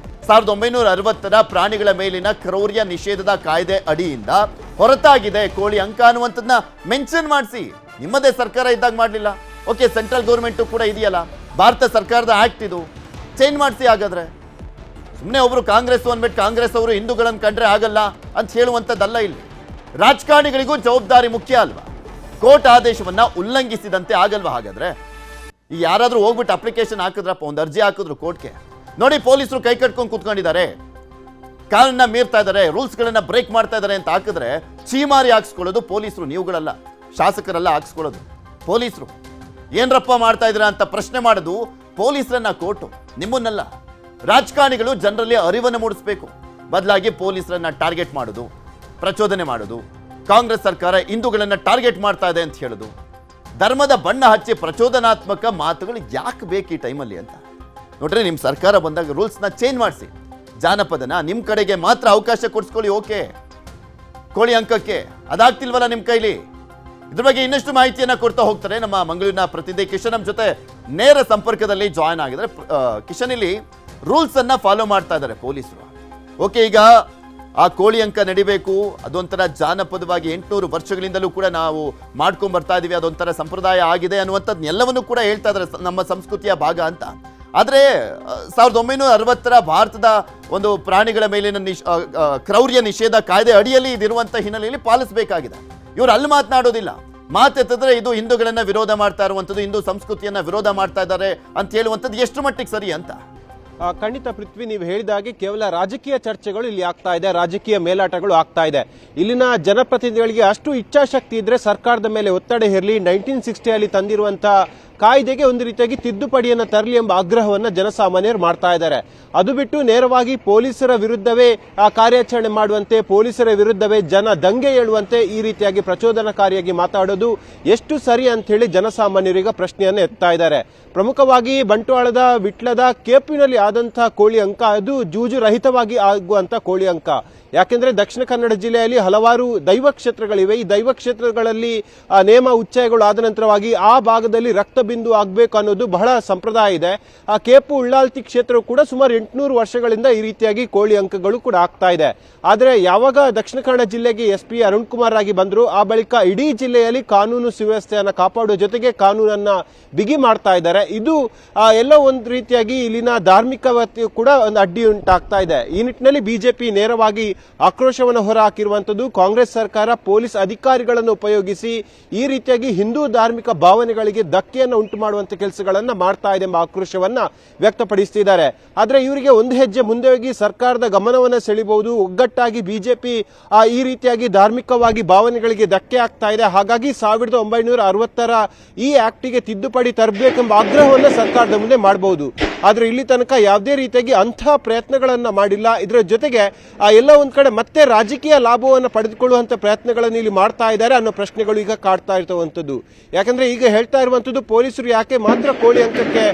1960ರ ಪ್ರಾಣಿಗಳ ಮೇಲಿನ ಕ್ರೌರ್ಯ ನಿಷೇಧದ ಕಾಯ್ದೆ ಅಡಿಯಿಂದ ಹೊರತಾಗಿದೆ ಕೋಳಿ ಅಂಕ ಅನ್ನುವಂಥದ್ದನ್ನ ಮೆನ್ಷನ್ ಮಾಡಿಸಿ. ನಿಮ್ಮದೇ ಸರ್ಕಾರ ಇದ್ದಾಗ ಮಾಡಲಿಲ್ಲ. ಓಕೆ, ಸೆಂಟ್ರಲ್ ಗೌರ್ಮೆಂಟು ಕೂಡ ಇದೆಯಲ್ಲ, ಭಾರತ ಸರ್ಕಾರದ ಆ್ಯಕ್ಟ್ ಇದು, ಚೇಂಜ್ ಮಾಡಿಸಿ. ಹಾಗಾದ್ರೆ ಸುಮ್ಮನೆ ಒಬ್ರು ಕಾಂಗ್ರೆಸ್ ಅಂದ್ಬಿಟ್ಟು ಕಾಂಗ್ರೆಸ್ ಅವರು ಹಿಂದೂಗಳನ್ನು ಕಂಡ್ರೆ ಆಗಲ್ಲ ಅಂತ ಹೇಳುವಂಥದ್ದಲ್ಲ. ಇಲ್ಲಿ ರಾಜಕಾರಣಿಗಳಿಗೂ ಜವಾಬ್ದಾರಿ ಮುಖ್ಯ ಅಲ್ವಾ? ಕೋರ್ಟ್ ಆದೇಶವನ್ನ ಉಲ್ಲಂಘಿಸಿದಂತೆ ಆಗಲ್ವಾ? ಹಾಗಾದ್ರೆ ಈ ಯಾರಾದರೂ ಹೋಗ್ಬಿಟ್ಟು ಅಪ್ಲಿಕೇಶನ್ ಹಾಕಿದ್ರಪ್ಪ, ಒಂದು ಅರ್ಜಿ ಹಾಕಿದ್ರು ಕೋರ್ಟ್ಗೆ, ನೋಡಿ ಪೊಲೀಸರು ಕೈ ಕಟ್ಕೊಂಡು ಕೂತ್ಕೊಂಡಿದ್ದಾರೆ, ಕಾನೂನನ್ನ ಮೀರ್ತಾ ಇದ್ದಾರೆ, ರೂಲ್ಸ್ಗಳನ್ನ ಬ್ರೇಕ್ ಮಾಡ್ತಾ ಇದ್ದಾರೆ ಅಂತ ಹಾಕಿದ್ರೆ ಚೀಮಾರಿ ಹಾಕ್ಸ್ಕೊಳ್ಳೋದು ಪೊಲೀಸರು, ನೀವುಗಳಲ್ಲ, ಶಾಸಕರೆಲ್ಲ ಹಾಕ್ಸ್ಕೊಳ್ಳೋದು ಪೊಲೀಸರು. ಏನ್ರಪ್ಪ ಮಾಡ್ತಾ ಇದ್ದೀರಾ ಅಂತ ಪ್ರಶ್ನೆ ಮಾಡೋದು ಪೊಲೀಸರನ್ನ, ಕೋರ್ಟು ನಿಮ್ಮನ್ನೆಲ್ಲ. ರಾಜಕಾರಣಿಗಳು ಜನರಲ್ಲಿ ಅರಿವನ್ನು ಮೂಡಿಸಬೇಕು, ಬದಲಾಗಿ ಪೊಲೀಸರನ್ನ ಟಾರ್ಗೆಟ್ ಮಾಡೋದು, ಪ್ರಚೋದನೆ ಮಾಡೋದು, ಕಾಂಗ್ರೆಸ್ ಸರ್ಕಾರ ಹಿಂದೂಗಳನ್ನ ಟಾರ್ಗೆಟ್ ಮಾಡ್ತಾ ಇದೆ ಅಂತ ಹೇಳೋದು, ಧರ್ಮದ ಬಣ್ಣ ಹಚ್ಚಿ ಪ್ರಚೋದನಾತ್ಮಕ ಮಾತುಗಳು ಯಾಕೆ ಬೇಕು ಈ ಟೈಮಲ್ಲಿ ಅಂತ. ನೋಡ್ರಿ, ನಿಮ್ಮ ಸರ್ಕಾರ ಬಂದಾಗ ರೂಲ್ಸ್ನ ಚೇಂಜ್ ಮಾಡಿಸಿ, ಜಾನಪದನ ನಿಮ್ಮ ಕಡೆಗೆ ಮಾತ್ರ ಅವಕಾಶ ಕೊಡಿಸ್ಕೊಳ್ಳಿ. ಓಕೆ, ಕೋಳಿ ಅಂಕಕ್ಕೆ ಅದಾಗ್ತಿಲ್ವಲ್ಲ ನಿಮ್ಮ ಕೈಲಿ? ಇದ್ರ ಬಗ್ಗೆ ಇನ್ನಷ್ಟು ಮಾಹಿತಿಯನ್ನು ಕೊಡ್ತಾ ಹೋಗ್ತಾರೆ ನಮ್ಮ ಮಂಗಳೂರಿನ ಪ್ರತಿನಿಧಿ ಕಿಶನ್ ನಮ್ಮ ಜೊತೆ ನೇರ ಸಂಪರ್ಕದಲ್ಲಿ ಜಾಯ್ನ್ ಆಗಿದ್ದಾರೆ. ಕಿಶನ್, ಇಲ್ಲಿ ರೂಲ್ಸ್ ಅನ್ನ ಫಾಲೋ ಮಾಡ್ತಾ ಇದ್ದಾರೆ ಪೊಲೀಸರು. ಓಕೆ, ಈಗ ಆ ಕೋಳಿ ಅಂಕ ನಡಿಬೇಕು, ಅದೊಂಥರ ಜಾನಪದವಾಗಿ 800 ವರ್ಷಗಳಿಂದಲೂ ಕೂಡ ನಾವು ಮಾಡ್ಕೊಂಡ್ ಬರ್ತಾ ಇದೀವಿ, ಅದೊಂಥರ ಸಂಪ್ರದಾಯ ಆಗಿದೆ ಅನ್ನುವಂಥದ್ದು ಎಲ್ಲವನ್ನೂ ಕೂಡ ಹೇಳ್ತಾ ಇದ್ದಾರೆ, ನಮ್ಮ ಸಂಸ್ಕೃತಿಯ ಭಾಗ ಅಂತ. ಆದರೆ 1960 ಭಾರತದ ಒಂದು ಪ್ರಾಣಿಗಳ ಮೇಲಿನ ಕ್ರೌರ್ಯ ನಿಷೇಧ ಕಾಯ್ದೆ ಅಡಿಯಲ್ಲಿ ಇದಿರುವಂಥ ಹಿನ್ನೆಲೆಯಲ್ಲಿ ಪಾಲಿಸಬೇಕಾಗಿದೆ. ಇವರು ಅಲ್ಲಿ ಮಾತನಾಡೋದಿಲ್ಲ. ಮಾತೆತ್ತಿದ್ರೆ ಇದು ಹಿಂದೂಗಳನ್ನ ವಿರೋಧ ಮಾಡ್ತಾ ಇರುವಂಥದ್ದು, ಹಿಂದೂ ಸಂಸ್ಕೃತಿಯನ್ನ ವಿರೋಧ ಮಾಡ್ತಾ ಇದ್ದಾರೆ ಅಂತ ಹೇಳುವಂಥದ್ದು ಎಷ್ಟು ಮಟ್ಟಿಗೆ ಸರಿ ಅಂತ. ಖಂಡಿತ ಪೃಥ್ವಿ, ನೀವು ಹೇಳಿದಾಗೆ ಕೇವಲ ರಾಜಕೀಯ ಚರ್ಚೆಗಳು ಇಲ್ಲಿ ಆಗ್ತಾ ಇದೆ, ರಾಜಕೀಯ ಮೇಲಾಟಗಳು ಆಗ್ತಾ ಇದೆ. ಇಲ್ಲಿನ ಜನಪ್ರತಿನಿಧಿಗಳಿಗೆ ಅಷ್ಟು ಇಚ್ಛಾಶಕ್ತಿ ಇದ್ರೆ ಸರ್ಕಾರದ ಮೇಲೆ ಒತ್ತಡ ಹೇರಲಿ, 1960 ತಂದಿರುವಂತ ಕಾಯ್ದೆಗೆ ಒಂದು ರೀತಿಯಾಗಿ ತಿದ್ದುಪಡಿಯನ್ನು ತರಲಿ ಎಂಬ ಆಗ್ರಹವನ್ನು ಜನಸಾಮಾನ್ಯರು ಮಾಡ್ತಾ ಇದ್ದಾರೆ. ಅದು ಬಿಟ್ಟು ನೇರವಾಗಿ ಪೊಲೀಸರ ವಿರುದ್ಧವೇ ಕಾರ್ಯಾಚರಣೆ ಮಾಡುವಂತೆ, ಪೊಲೀಸರ ವಿರುದ್ಧವೇ ಜನ ದಂಗೆ ಏಳುವಂತೆ ಈ ರೀತಿಯಾಗಿ ಪ್ರಚೋದನಕಾರಿಯಾಗಿ ಮಾತಾಡೋದು ಎಷ್ಟು ಸರಿ ಅಂತ ಹೇಳಿ ಜನಸಾಮಾನ್ಯರಿಗೆ ಪ್ರಶ್ನೆಯನ್ನು ಎತ್ತಾ ಇದ್ದಾರೆ. ಪ್ರಮುಖವಾಗಿ ಬಂಟ್ವಾಳದ ವಿಟ್ಲದ ಕೇಪಿನಲ್ಲಿ ಆದಂತಹ ಕೋಳಿ ಅಂಕ ಅದು ಜೂಜು ರಹಿತವಾಗಿ ಆಗುವಂತ ಕೋಳಿ ಅಂಕ. ಯಾಕೆಂದ್ರೆ ದಕ್ಷಿಣ ಕನ್ನಡ ಜಿಲ್ಲೆಯಲ್ಲಿ ಹಲವಾರು ದೈವ ಕ್ಷೇತ್ರಗಳಿವೆ. ಈ ದೈವ ಕ್ಷೇತ್ರಗಳಲ್ಲಿ ನೇಮ ಉಚ್ಚಯಗಳು ಆದ ನಂತರವಾಗಿ ಆ ಭಾಗದಲ್ಲಿ ರಕ್ತ ಬಿಂದು ಆಗಬೇಕು ಅನ್ನೋದು ಬಹಳ ಸಂಪ್ರದಾಯ ಇದೆ. ಆ ಕೇಪು ಉಳ್ಳಾಲ್ತಿ ಕ್ಷೇತ್ರವು ಕೂಡ ಸುಮಾರು 800 ವರ್ಷಗಳಿಂದ ಈ ರೀತಿಯಾಗಿ ಕೋಳಿ ಅಂಕಗಳು ಕೂಡ ಆಗ್ತಾ ಇದೆ. ಆದರೆ ಯಾವಾಗ ದಕ್ಷಿಣ ಕನ್ನಡ ಜಿಲ್ಲೆಗೆ SP ಅರುಣ್ ಕುಮಾರ್ ಆಗಿ ಬಂದ್ರು, ಆ ಬಳಿಕ ಇಡೀ ಜಿಲ್ಲೆಯಲ್ಲಿ ಕಾನೂನು ಸುವ್ಯವಸ್ಥೆಯನ್ನು ಕಾಪಾಡುವ ಜೊತೆಗೆ ಕಾನೂನನ್ನ ಬಿಗಿ ಮಾಡ್ತಾ ಇದ್ದಾರೆ. ಇದು ಎಲ್ಲೋ ಒಂದು ರೀತಿಯಾಗಿ ಇಲ್ಲಿನ ಧಾರ್ಮಿಕತೆ ಕೂಡ ಒಂದು ಅಡ್ಡಿ ಉಂಟಾಗ್ತಾ ಇದೆ. ಈ ನಿಟ್ಟಿನಲ್ಲಿ ಬಿಜೆಪಿ ನೇರವಾಗಿ ಆಕ್ರೋಶವನ್ನು ಹೊರಹಾಕಿರುವಂತದ್ದು. ಕಾಂಗ್ರೆಸ್ ಸರ್ಕಾರ ಪೊಲೀಸ್ ಅಧಿಕಾರಿಗಳನ್ನು ಉಪಯೋಗಿಸಿ ಈ ರೀತಿಯಾಗಿ ಹಿಂದೂ ಧಾರ್ಮಿಕ ಭಾವನೆಗಳಿಗೆ ಧಕ್ಕೆಯನ್ನು ಉಂಟು ಮಾಡುವಂತ ಕೆಲಸಗಳನ್ನ ಮಾಡ್ತಾ ಇದೆ ಎಂಬ ಆಕ್ರೋಶವನ್ನ ವ್ಯಕ್ತಪಡಿಸುತ್ತಿದ್ದಾರೆ. ಆದ್ರೆ ಇವರಿಗೆ ಒಂದು ಹೆಜ್ಜೆ ಮುಂದೆ ಹೋಗಿ ಸರ್ಕಾರದ ಗಮನವನ್ನು ಸೆಳೆಯಬಹುದು. ಒಗ್ಗಟ್ಟಾಗಿ ಬಿಜೆಪಿ ಈ ರೀತಿಯಾಗಿ ಧಾರ್ಮಿಕವಾಗಿ ಭಾವನೆಗಳಿಗೆ ಧಕ್ಕೆ ಆಗ್ತಾ ಇದೆ, ಹಾಗಾಗಿ 1960 ಈ ಆಕ್ಟಿಗೆ ತಿದ್ದುಪಡಿ ತರಬೇಕೆಂಬ ಆಗ್ರಹವನ್ನು ಸರ್ಕಾರದ ಮುಂದೆ ಮಾಡಬಹುದು. ಆದ್ರೆ ಇಲ್ಲಿ ತನಕ ಯಾವುದೇ ರೀತಿಯಾಗಿ ಅಂತಹ ಪ್ರಯತ್ನಗಳನ್ನ ಮಾಡಿಲ್ಲ. ಇದರ ಜೊತೆಗೆ ಎಲ್ಲ ಒಂದ್ ಕಡೆ ಮತ್ತೆ ರಾಜಕೀಯ ಲಾಭವನ್ನು ಪಡೆದುಕೊಳ್ಳುವಂತ ಪ್ರಯತ್ನಗಳನ್ನು ಇಲ್ಲಿ ಮಾಡ್ತಾ ಇದ್ದಾರೆ ಅನ್ನೋ ಪ್ರಶ್ನೆಗಳು ಈಗ ಕಾಡ್ತಾ ಇರುವಂತದ್ದು. ಯಾಕಂದ್ರೆ ಈಗ ಹೇಳ್ತಾ ಇರುವಂತದ್ದು ಪೊಲೀಸರು ಯಾಕೆ ಮಾತ್ರ ಕೋಳಿ ಅಂಕಕ್ಕೆ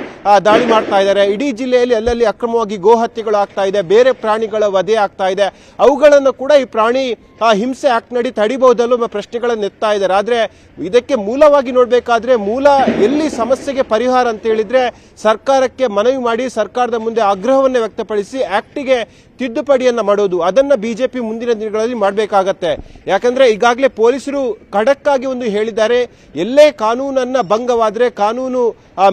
ದಾಳಿ ಮಾಡ್ತಾ ಇದ್ದಾರೆ, ಇಡೀ ಜಿಲ್ಲೆಯಲ್ಲಿ ಅಲ್ಲಲ್ಲಿ ಅಕ್ರಮವಾಗಿ ಗೋ ಹತ್ಯೆಗಳು ಆಗ್ತಾ ಇದೆ, ಬೇರೆ ಪ್ರಾಣಿಗಳ ವಧೆ ಆಗ್ತಾ ಇದೆ, ಅವುಗಳನ್ನು ಕೂಡ ಈ ಪ್ರಾಣಿ ಹಿಂಸೆ ಆಕ್ಟ್ ನಡಿ ತಡಿಬಹುದಲ್ಲೋ ಎಂಬ ಪ್ರಶ್ನೆಗಳನ್ನು ಎತ್ತಾ ಇದ್ದಾರೆ. ಆದ್ರೆ ಇದಕ್ಕೆ ಮೂಲವಾಗಿ ನೋಡ್ಬೇಕಾದ್ರೆ ಮೂಲ ಎಲ್ಲಿ ಸಮಸ್ಯೆಗೆ ಪರಿಹಾರ ಅಂತ ಹೇಳಿದ್ರೆ ಸರ್ಕಾರಕ್ಕೆ ಮನವಿ ಮಾಡಿ ಸರ್ಕಾರದ ಮುಂದೆ ಆಗ್ರಹವನ್ನು ವ್ಯಕ್ತಪಡಿಸಿ ಆಕ್ಟಿಗೆ ತಿದ್ದುಪಡಿಯನ್ನ ಮಾಡೋದು. ಅದನ್ನ ಬಿಜೆಪಿ ಮುಂದಿನ ದಿನಗಳಲ್ಲಿ ಮಾಡಬೇಕಾಗತ್ತೆ. ಯಾಕಂದ್ರೆ ಈಗಾಗಲೇ ಪೊಲೀಸರು ಖಡಕ್ ಆಗಿ ಒಂದು ಹೇಳಿದ್ದಾರೆ, ಎಲ್ಲೇ ಕಾನೂನನ್ನ ಭಂಗವಾದ್ರೆ, ಕಾನೂನು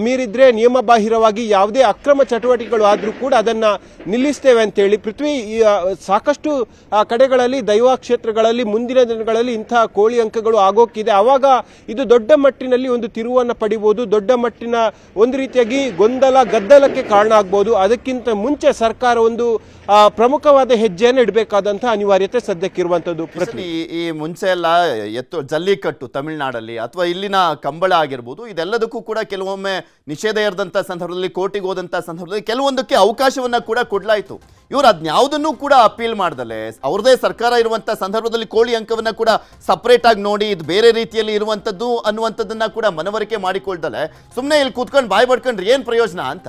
ಮೀರಿದ್ರೆ, ನಿಯಮ ಬಾಹಿರವಾಗಿ ಯಾವುದೇ ಅಕ್ರಮ ಚಟುವಟಿಕೆಗಳು ಆದ್ರೂ ಕೂಡ ಅದನ್ನ ನಿಲ್ಲಿಸ್ತೇವೆ ಅಂತ ಹೇಳಿ. ಪೃಥ್ವಿ, ಸಾಕಷ್ಟು ಕಡೆಗಳಲ್ಲಿ ದೈವ ಕ್ಷೇತ್ರಗಳಲ್ಲಿ ಮುಂದಿನ ದಿನಗಳಲ್ಲಿ ಇಂತಹ ಕೋಳಿ ಅಂಕಗಳು ಆಗೋಕ್ಕಿದೆ. ಅವಾಗ ಇದು ದೊಡ್ಡ ಮಟ್ಟಿನಲ್ಲಿ ಒಂದು ತಿರುವನ್ನು ಪಡಿಬಹುದು, ದೊಡ್ಡ ಮಟ್ಟಿನ ಒಂದು ರೀತಿಯಾಗಿ ಗೊಂದಲ ಗದ್ದಲಕ್ಕೆ ಕಾರಣ ಆಗಬಹುದು. ಅದಕ್ಕಿಂತ ಮುಂಚೆ ಸರ್ಕಾರ ಒಂದು ಪ್ರಮುಖವಾದ ಹೆಜ್ಜೆಯನ್ನು ಇಡಬೇಕಾದಂತಹ ಅನಿವಾರ್ಯತೆ ಸದ್ಯಕ್ಕಿರುವಂತದ್ದು. ಈ ಮುಂಚೆ ಎಲ್ಲ ಜಲ್ಲಿಕಟ್ಟು ತಮಿಳುನಾಡಲ್ಲಿ ಅಥವಾ ಇಲ್ಲಿನ ಕಂಬಳ ಆಗಿರ್ಬೋದು, ಇದೆಲ್ಲದಕ್ಕೂ ಕೂಡ ಕೆಲವೊಮ್ಮೆ ನಿಷೇಧ ಇರದಂತ ಸಂದರ್ಭದಲ್ಲಿ, ಕೋರ್ಟಿಗೆ ಹೋದಂತ ಸಂದರ್ಭದಲ್ಲಿ ಕೆಲವೊಂದಕ್ಕೆ ಅವಕಾಶವನ್ನ ಕೂಡ ಕೊಡ್ಲಾಯ್ತು. ಇವರು ಅದ್ಯಾವುದನ್ನು ಕೂಡ ಅಪೀಲ್ ಮಾಡ್ದಲೆ ಅವ್ರದೇ ಸರ್ಕಾರ ಇರುವಂತ ಸಂದರ್ಭದಲ್ಲಿ ಕೋಳಿ ಅಂಕವನ್ನ ಕೂಡ ಸಪರೇಟ್ ಆಗಿ ನೋಡಿ ಇದು ಬೇರೆ ರೀತಿಯಲ್ಲಿ ಇರುವಂತದ್ದು ಅನ್ನುವಂಥದ್ದನ್ನ ಕೂಡ ಮನವರಿಕೆ ಮಾಡಿಕೊಳ್ದಲೆ ಸುಮ್ಮನೆ ಇಲ್ಲಿ ಕೂತ್ಕೊಂಡು ಬಾಯ್ ಪಡ್ಕೊಂಡ್ರೆ ಏನ್ ಪ್ರಯೋಜನ ಅಂತ.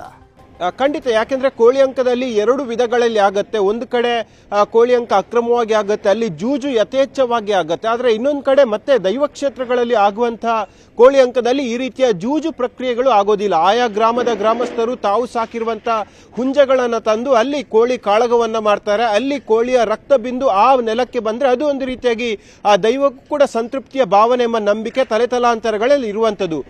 ಖಂಡಿತ, ಯಾಕೆಂದ್ರೆ ಕೋಳಿ ಅಂಕದಲ್ಲಿ 2 ವಿಧಗಳಲ್ಲಿ ಆಗತ್ತೆ. ಒಂದು ಕಡೆ ಕೋಳಿ ಅಂಕ ಅಕ್ರಮವಾಗಿ ಆಗತ್ತೆ, ಅಲ್ಲಿ ಜೂಜು ಯಥೇಚ್ಛವಾಗಿ ಆಗತ್ತೆ. ಆದ್ರೆ ಇನ್ನೊಂದು ಕಡೆ ಮತ್ತೆ ದೈವ ಕ್ಷೇತ್ರಗಳಲ್ಲಿ ಆಗುವಂತಹ ಕೋಳಿ ಅಂಕದಲ್ಲಿ ಈ ರೀತಿಯ ಜೂಜು ಪ್ರಕ್ರಿಯೆಗಳು ಆಗೋದಿಲ್ಲ. ಆಯಾ ಗ್ರಾಮದ ಗ್ರಾಮಸ್ಥರು ತಾವು ಸಾಕಿರುವಂತಹ ಹುಂಜಗಳನ್ನ ತಂದು ಅಲ್ಲಿ ಕೋಳಿ ಕಾಳಗವನ್ನ ಮಾಡ್ತಾರೆ. ಅಲ್ಲಿ ಕೋಳಿಯ ರಕ್ತ ಬಿಂದು ಆ ನೆಲಕ್ಕೆ ಬಂದ್ರೆ ಅದು ಒಂದು ರೀತಿಯಾಗಿ ಆ ದೈವಕ್ಕೂ ಕೂಡ ಸಂತೃಪ್ತಿಯ ಭಾವನೆ ಎಂಬ ನಂಬಿಕೆ ತಲೆತಲಾಂತರಗಳಲ್ಲಿ ಇರುವಂತದ್ದು.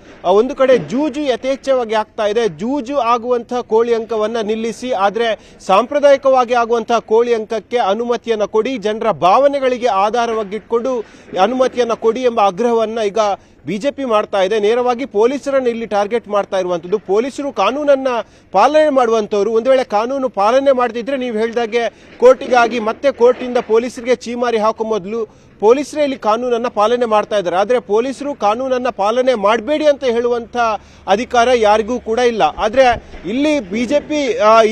ಒಂದು ಕಡೆ ಜೂಜು ಯಥೇಚ್ಛವಾಗಿ ಆಗ್ತಾ ಇದೆ. ಜೂಜು ಆಗುವಂತಹ ಕೋಳಿ ಅಂಕವನ್ನ ನಿಲ್ಲಿಸಿ, ಆದ್ರೆ ಸಾಂಪ್ರದಾಯಿಕವಾಗಿ ಆಗುವಂತಹ ಕೋಳಿ ಅಂಕಕ್ಕೆ ಅನುಮತಿಯನ್ನ ಕೊಡಿ, ಜನರ ಭಾವನೆಗಳಿಗೆ ಆಧಾರವಾಗಿಟ್ಕೊಂಡು ಅನುಮತಿಯನ್ನ ಕೊಡಿ ಎಂಬ ಆಗ್ರಹವನ್ನ ಈಗ ಬಿಜೆಪಿ ಮಾಡ್ತಾ ಇದೆ. ನೇರವಾಗಿ ಪೊಲೀಸರನ್ನು ಇಲ್ಲಿ ಟಾರ್ಗೆಟ್ ಮಾಡ್ತಾ ಇರುವಂತದ್ದು. ಪೊಲೀಸರು ಕಾನೂನನ್ನ ಪಾಲನೆ ಮಾಡುವಂತವರು. ಒಂದು ವೇಳೆ ಕಾನೂನು ಪಾಲನೆ ಮಾಡದಿದ್ರೆ ನೀವು ಹೇಳಿದಾಗೆ ಕೋರ್ಟಿಗಾಗಿ ಮತ್ತೆ ಕೋರ್ಟಿಂದ ಪೊಲೀಸರಿಗೆ ಚೀಮಾರಿ ಹಾಕೋ ಮೊದಲು ಪೊಲೀಸರೇ ಇಲ್ಲಿ ಕಾನೂನನ್ನ ಪಾಲನೆ ಮಾಡ್ತಾ ಇದ್ದಾರೆ. ಆದ್ರೆ ಪೊಲೀಸರು ಕಾನೂನನ್ನ ಪಾಲನೆ ಮಾಡಬೇಡಿ ಅಂತ ಹೇಳುವಂತ ಅಧಿಕಾರ ಯಾರಿಗೂ ಕೂಡ ಇಲ್ಲ. ಆದ್ರೆ ಇಲ್ಲಿ ಬಿಜೆಪಿ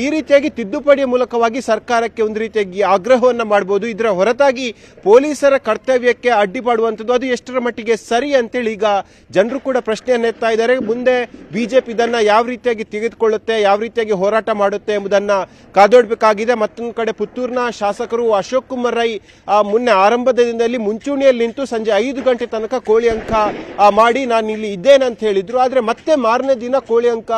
ಈ ರೀತಿಯಾಗಿ ತಿದ್ದುಪಡಿಯ ಮೂಲಕವಾಗಿ ಸರ್ಕಾರಕ್ಕೆ ಒಂದು ರೀತಿಯಾಗಿ ಆಗ್ರಹವನ್ನ ಮಾಡಬಹುದು. ಇದರ ಹೊರತಾಗಿ ಪೊಲೀಸರ ಕರ್ತವ್ಯಕ್ಕೆ ಅಡ್ಡಿ ಮಾಡುವಂಥದ್ದು ಅದು ಎಷ್ಟರ ಮಟ್ಟಿಗೆ ಸರಿ ಅಂತೇಳಿ ಈಗ ಜನರು ಕೂಡ ಪ್ರಶ್ನೆಯನ್ನು ಎತ್ತಾ ಇದ್ದಾರೆ. ಮುಂದೆ ಬಿಜೆಪಿ ಇದನ್ನ ಯಾವ ರೀತಿಯಾಗಿ ತೆಗೆದುಕೊಳ್ಳುತ್ತೆ, ಯಾವ ರೀತಿಯಾಗಿ ಹೋರಾಟ ಮಾಡುತ್ತೆ ಎಂಬುದನ್ನ ಕಾದೋಡ್ಬೇಕಾಗಿದೆ. ಮತ್ತೊಂದು ಕಡೆ ಪುತ್ತೂರಿನ ಶಾಸಕರು ಅಶೋಕ್ ಕುಮಾರ್ ರೈ ಮೊನ್ನೆ ಆರಂಭದ ದಿನದಲ್ಲಿ ಮುಂಚೂಣಿಯಲ್ಲಿ ನಿಂತು ಸಂಜೆ 5 ಗಂಟೆ ತನಕ ಕೋಳಿ ಅಂಕ ಮಾಡಿ ನಾನು ಇಲ್ಲಿ ಇದ್ದೇನೆ ಅಂತ ಹೇಳಿದ್ರು. ಆದ್ರೆ ಮತ್ತೆ ಮಾರನೇ ದಿನ ಕೋಳಿ ಅಂಕ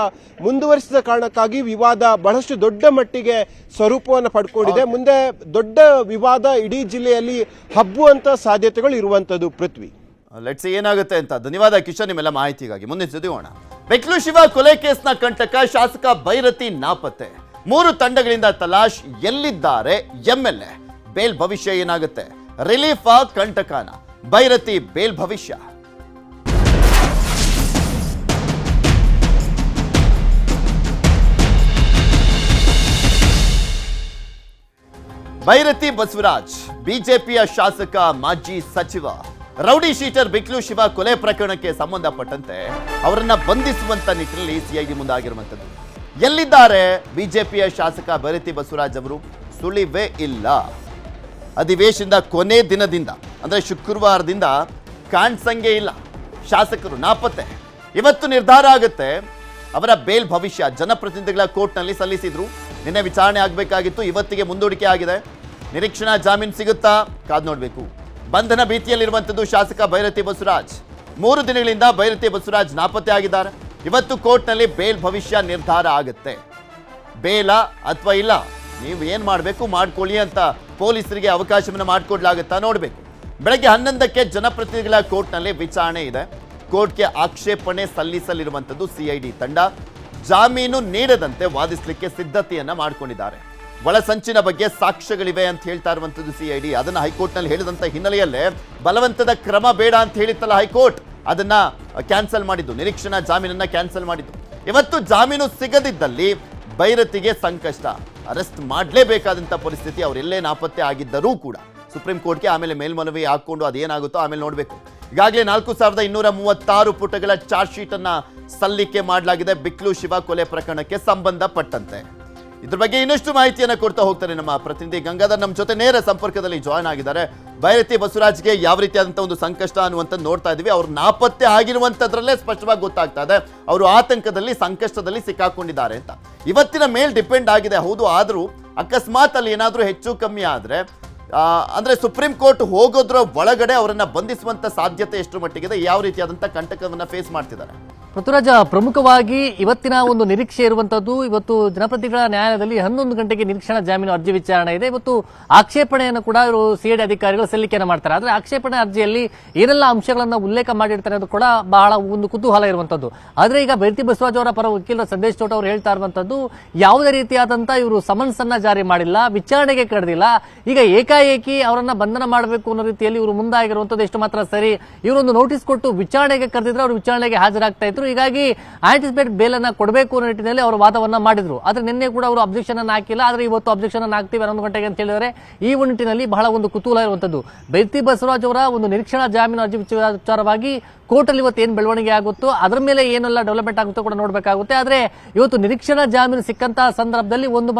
ಮುಂದುವರಿಸಿದ ಕಾರಣಕ್ಕಾಗಿ ವಿವಾದ ಬಹಳಷ್ಟು ದೊಡ್ಡ ಮಟ್ಟಿಗೆ ಸ್ವರೂಪವನ್ನು ಪಡ್ಕೊಂಡಿದೆ. ಮುಂದೆ ದೊಡ್ಡ ವಿವಾದ ಇಡೀ ಜಿಲ್ಲೆಯಲ್ಲಿ ಹಬ್ಬುವಂತ ಸಾಧ್ಯತೆಗಳು ಇರುವಂತದ್ದು. ಪೃಥ್ವಿ, ಲೆಟ್ಸ್ ಏನಾಗುತ್ತೆ ಅಂತ. ಧನ್ಯವಾದ ಕಿಶನ್ ನಿಮ್ಮೆಲ್ಲ ಮಾಹಿತಿಗಾಗಿ. ಮುಂದಿನ ಸುದ್ದಿ ಹೋಗೋಣ. ಬೆಕ್ಲು ಶಿವ ಕೊಲೆ ಕೇಸ್ನ ಕಂಟಕ ಶಾಸಕ ಭೈರತಿ ನಾಪತ್ತೆ. 3 ತಂಡಗಳಿಂದ ತಲಾಶ್. ಎಲ್ಲಿದ್ದಾರೆ ಎಂಎಲ್ಎ? ಬೇಲ್ ಭವಿಷ್ಯ ಏನಾಗುತ್ತೆ? ರಿಲೀಫ್ ಕಂಟಕನ? ಭೈರತಿ ಬೇಲ್ ಭವಿಷ್ಯ? ಭೈರತಿ ಬಸವರಾಜ್ ಬಿಜೆಪಿಯ ಶಾಸಕ, ಮಾಜಿ ಸಚಿವ. ರೌಡಿ ಶೀಟರ್ ಬಿಕ್ಲು ಶಿವ ಕೊಲೆ ಪ್ರಕರಣಕ್ಕೆ ಸಂಬಂಧಪಟ್ಟಂತೆ ಅವರನ್ನ ಬಂಧಿಸುವಂತ ನಿಟ್ಟಿನಲ್ಲಿ ಸಿಐಡಿ ಮುಂದಾಗಿರುವಂತದ್ದು. ಎಲ್ಲಿದ್ದಾರೆ ಬಿಜೆಪಿಯ ಶಾಸಕ ಭೈರತಿ ಬಸವರಾಜ್ ಅವರು? ಸುಳಿವೇ ಇಲ್ಲ. ಅಧಿವೇಶನದ ಕೊನೆ ದಿನದಿಂದ ಅಂದ್ರೆ ಶುಕ್ರವಾರದಿಂದ ಕಾಣ್ಸಂಗೆ ಇಲ್ಲ. ಶಾಸಕರು ನಾಪತ್ತೆ. ಇವತ್ತು ನಿರ್ಧಾರ ಆಗುತ್ತೆ ಅವರ ಬೇಲ್ ಭವಿಷ್ಯ. ಜನಪ್ರತಿನಿಧಿಗಳ ಕೋರ್ಟ್ನಲ್ಲಿ ಸಲ್ಲಿಸಿದ್ರು. ನಿನ್ನೆ ವಿಚಾರಣೆ ಆಗಬೇಕಾಗಿತ್ತು, ಇವತ್ತಿಗೆ ಮುಂದೂಡಿಕೆ ಆಗಿದೆ. ನಿರೀಕ್ಷಣಾ ಜಾಮೀನು ಸಿಗುತ್ತಾ? ಕಾದು ನೋಡಬೇಕು. ಬಂಧನ ಭೀತಿಯಲ್ಲಿರುವಂಥದ್ದು ಶಾಸಕ ಭೈರತಿ ಬಸವರಾಜ್. 3 ದಿನಗಳಿಂದ ಭೈರತಿ ಬಸವರಾಜ್ ನಾಪತ್ತೆ ಆಗಿದ್ದಾರೆ. ಇವತ್ತು ಕೋರ್ಟ್ನಲ್ಲಿ ಬೇಲ್ ಭವಿಷ್ಯ ನಿರ್ಧಾರ ಆಗುತ್ತೆ. ಬೇಲ ಅಥವಾ ಇಲ್ಲ, ನೀವು ಏನು ಮಾಡಬೇಕು ಮಾಡ್ಕೊಳ್ಳಿ ಅಂತ ಪೊಲೀಸರಿಗೆ ಅವಕಾಶವನ್ನು ಮಾಡಿಕೊಡ್ಲಾಗುತ್ತಾ ನೋಡಬೇಕು. ಬೆಳಗ್ಗೆ 11ಕ್ಕೆ ಜನಪ್ರತಿನಿಧಿಗಳ ಕೋರ್ಟ್ನಲ್ಲಿ ವಿಚಾರಣೆ ಇದೆ. ಕೋರ್ಟ್ಗೆ ಆಕ್ಷೇಪಣೆ ಸಲ್ಲಿಸಲಿರುವಂಥದ್ದು ಸಿಐಡಿ ತಂಡ. ಜಾಮೀನು ನೀಡದಂತೆ ವಾದಿಸಲಿಕ್ಕೆ ಸಿದ್ಧತೆಯನ್ನ ಮಾಡಿಕೊಂಡಿದ್ದಾರೆ. ಒಳಸಂಚಿನ ಬಗ್ಗೆ ಸಾಕ್ಷ್ಯಗಳಿವೆ ಅಂತ ಹೇಳ್ತಾ ಇರುವಂಥದ್ದು ಸಿಐಡಿ. ಅದನ್ನ ಹೈಕೋರ್ಟ್ನಲ್ಲಿ ಹೇಳಿದಂತ ಹಿನ್ನೆಲೆಯಲ್ಲೇ ಬಲವಂತದ ಕ್ರಮ ಬೇಡ ಅಂತ ಹೇಳಿತ್ತಲ್ಲ ಹೈಕೋರ್ಟ್, ಅದನ್ನ ಕ್ಯಾನ್ಸಲ್ ಮಾಡಿದ್ದು. ನಿರೀಕ್ಷಣಾ ಜಾಮೀನನ್ನ ಕ್ಯಾನ್ಸಲ್ ಮಾಡಿದ್ದು. ಇವತ್ತು ಜಾಮೀನು ಸಿಗದಿದ್ದಲ್ಲಿ ಭೈರತಿಗೆ ಸಂಕಷ್ಟ. ಅರೆಸ್ಟ್ ಮಾಡಲೇಬೇಕಾದಂಥ ಪರಿಸ್ಥಿತಿ. ಅವರೆಲ್ಲೇ ನಾಪತ್ತೆ ಆಗಿದ್ದರೂ ಕೂಡ ಸುಪ್ರೀಂ ಕೋರ್ಟ್ಗೆ ಆಮೇಲೆ ಮೇಲ್ಮನವಿ ಹಾಕೊಂಡು ಅದೇನಾಗುತ್ತೋ ಆಮೇಲೆ ನೋಡಬೇಕು. ಈಗಾಗಲೇ 4236 ಪುಟಗಳ ಚಾರ್ಜ್ ಶೀಟ್ ಅನ್ನ ಸಲ್ಲಿಕೆ ಮಾಡಲಾಗಿದೆ ಬಿಕ್ಲು ಶಿವ ಕೊಲೆ ಪ್ರಕರಣಕ್ಕೆ ಸಂಬಂಧಪಟ್ಟಂತೆ. ಇದ್ರ ಬಗ್ಗೆ ಇನ್ನಷ್ಟು ಮಾಹಿತಿಯನ್ನು ಕೊಡ್ತಾ ಹೋಗ್ತಾರೆ ನಮ್ಮ ಪ್ರತಿನಿಧಿ ಗಂಗಾಧರ್. ನಮ್ಮ ಜೊತೆ ನೇರ ಸಂಪರ್ಕದಲ್ಲಿ ಜಾಯ್ನ್ ಆಗಿದ್ದಾರೆ. ಭೈರತಿ ಬಸವರಾಜ್ಗೆ ಯಾವ ರೀತಿಯಾದಂಥ ಒಂದು ಸಂಕಷ್ಟ ಅನ್ನುವಂಥದ್ದು ನೋಡ್ತಾ ಇದ್ದೀವಿ. ಅವ್ರು ನಾಪತ್ತೆ ಆಗಿರುವಂಥದ್ರಲ್ಲೇ ಸ್ಪಷ್ಟವಾಗಿ ಗೊತ್ತಾಗ್ತಾ ಇದೆ ಅವರು ಆತಂಕದಲ್ಲಿ, ಸಂಕಷ್ಟದಲ್ಲಿ ಸಿಕ್ಕಾಕೊಂಡಿದ್ದಾರೆ ಅಂತ. ಇವತ್ತಿನ ಮೇಲ್ ಡಿಪೆಂಡ್ ಆಗಿದೆ ಹೌದು. ಆದರೂ ಅಕಸ್ಮಾತ್ ಅಲ್ಲಿ ಏನಾದರೂ ಹೆಚ್ಚು ಕಮ್ಮಿ ಆದರೆ ಅಂದ್ರೆ ಸುಪ್ರೀಂ ಕೋರ್ಟ್ ಹೋಗೋದ್ರ ಒಳಗಡೆ ಅವರನ್ನ ಬಂಧಿಸುವಂತ ಸಾಧ್ಯತೆ ಎಷ್ಟು ಮಟ್ಟಿಗಿದೆ? ಯಾವ ರೀತಿಯಾದಂಥ ಕಂಟಕವನ್ನ ಫೇಸ್ ಮಾಡ್ತಿದ್ದಾರೆ? ಪೃಥ್ವಿರಾಜ, ಪ್ರಮುಖವಾಗಿ ಇವತ್ತಿನ ಒಂದು ನಿರೀಕ್ಷೆ ಇರುವಂತದ್ದು, ಇವತ್ತು ಜನಪ್ರತಿನಿಧಿಗಳ ನ್ಯಾಯಾಲಯದಲ್ಲಿ 11 ಗಂಟೆಗೆ ನಿರೀಕ್ಷಣಾ ಜಾಮೀನು ಅರ್ಜಿ ವಿಚಾರಣೆ ಇದೆ. ಇವತ್ತು ಆಕ್ಷೇಪಣೆಯನ್ನು ಕೂಡ ಇವರು ಸಿಐಡಿ ಅಧಿಕಾರಿಗಳು ಸಲ್ಲಿಕೆಯನ್ನು ಮಾಡ್ತಾರೆ. ಆದರೆ ಆಕ್ಷೇಪಣೆ ಅರ್ಜಿಯಲ್ಲಿ ಏನೆಲ್ಲ ಅಂಶಗಳನ್ನು ಉಲ್ಲೇಖ ಮಾಡಿರ್ತಾರೆ ಅದು ಕೂಡ ಬಹಳ ಒಂದು ಕುತೂಹಲ ಇರುವಂತದ್ದು. ಆದರೆ ಈಗ ಭೈರತಿ ಬಸವರಾಜ್ ಅವರ ಪರ ವಕೀಲರ ಸಂದೇಶ್ ಚೌಟ ಅವರು ಹೇಳ್ತಾ ಇರುವಂತದ್ದು, ಯಾವುದೇ ರೀತಿಯಾದಂತ ಇವರು ಸಮನ್ಸ್ ಅನ್ನ ಜಾರಿ ಮಾಡಿಲ್ಲ, ವಿಚಾರಣೆಗೆ ಕರೆದಿಲ್ಲ. ಈಗ ಏಕಾಏಕಿ ಅವರನ್ನ ಬಂಧನ ಮಾಡಬೇಕು ಅನ್ನೋ ರೀತಿಯಲ್ಲಿ ಇವರು ಮುಂದಾಗಿರುವಂತದ್ದು ಎಷ್ಟು ಮಾತ್ರ ಸರಿ. ಇವರೊಂದು ನೋಟಿಸ್ ಕೊಟ್ಟು ವಿಚಾರಣೆಗೆ ಕರೆದಿದ್ರೆ ಅವರು ವಿಚಾರಣೆಗೆ ಹಾಜರಾಗ್ತಾ ಇದ್ರು. ಹೀಗಾಗಿ ಆಂಟಿಸಿಪೇಟ್ ಬೇಲ್ ಅನ್ನ ಕೊಡಬೇಕು ಅನ್ನೋ ನಿಟ್ಟಿನಲ್ಲಿ ಅವರು ವಾದವನ್ನ ಮಾಡಿದ್ರು. ಆದ್ರೆ ನಿನ್ನೆ ಕೂಡ ಅವರು ಅಬ್ಜೆಕ್ಷನ್ ಅನ್ನು ಹಾಕಿಲ್ಲ. ಆದ್ರೆ ಇವತ್ತು ಅಬ್ಜೆಕ್ಷನ್ ಅನ್ನು ಹಾಕ್ತೀವಿ 11 ಗಂಟೆಗೆ ಅಂತ ಹೇಳಿದರೆ ಈ ನಿಟ್ಟಿನಲ್ಲಿ ಬಹಳ ಒಂದು ಕುತೂಹಲ ಇರುವಂತದ್ದು. ಭೈರತಿ ಬಸವರಾಜ್ ಅವರ ಒಂದು ನಿರೀಕ್ಷಣಾ ಜಾಮೀನು ಅರ್ಜಿ ವಿಚಾರವಾಗಿ ಕೋರ್ಟಲ್ಲಿ ಇವತ್ತು ಏನು ಬೆಳವಣಿಗೆ ಆಗುತ್ತೋ ಅದರ ಮೇಲೆ ಏನೆಲ್ಲ ಡೆವಲಪ್ಮೆಂಟ್ ಆಗುತ್ತೋ ಕೂಡ ನೋಡಬೇಕಾಗುತ್ತೆ. ಆದರೆ ಇವತ್ತು ನಿರೀಕ್ಷಣಾ ಜಾಮೀನು ಸಿಕ್ಕಂತಹ ಸಂದರ್ಭದಲ್ಲಿ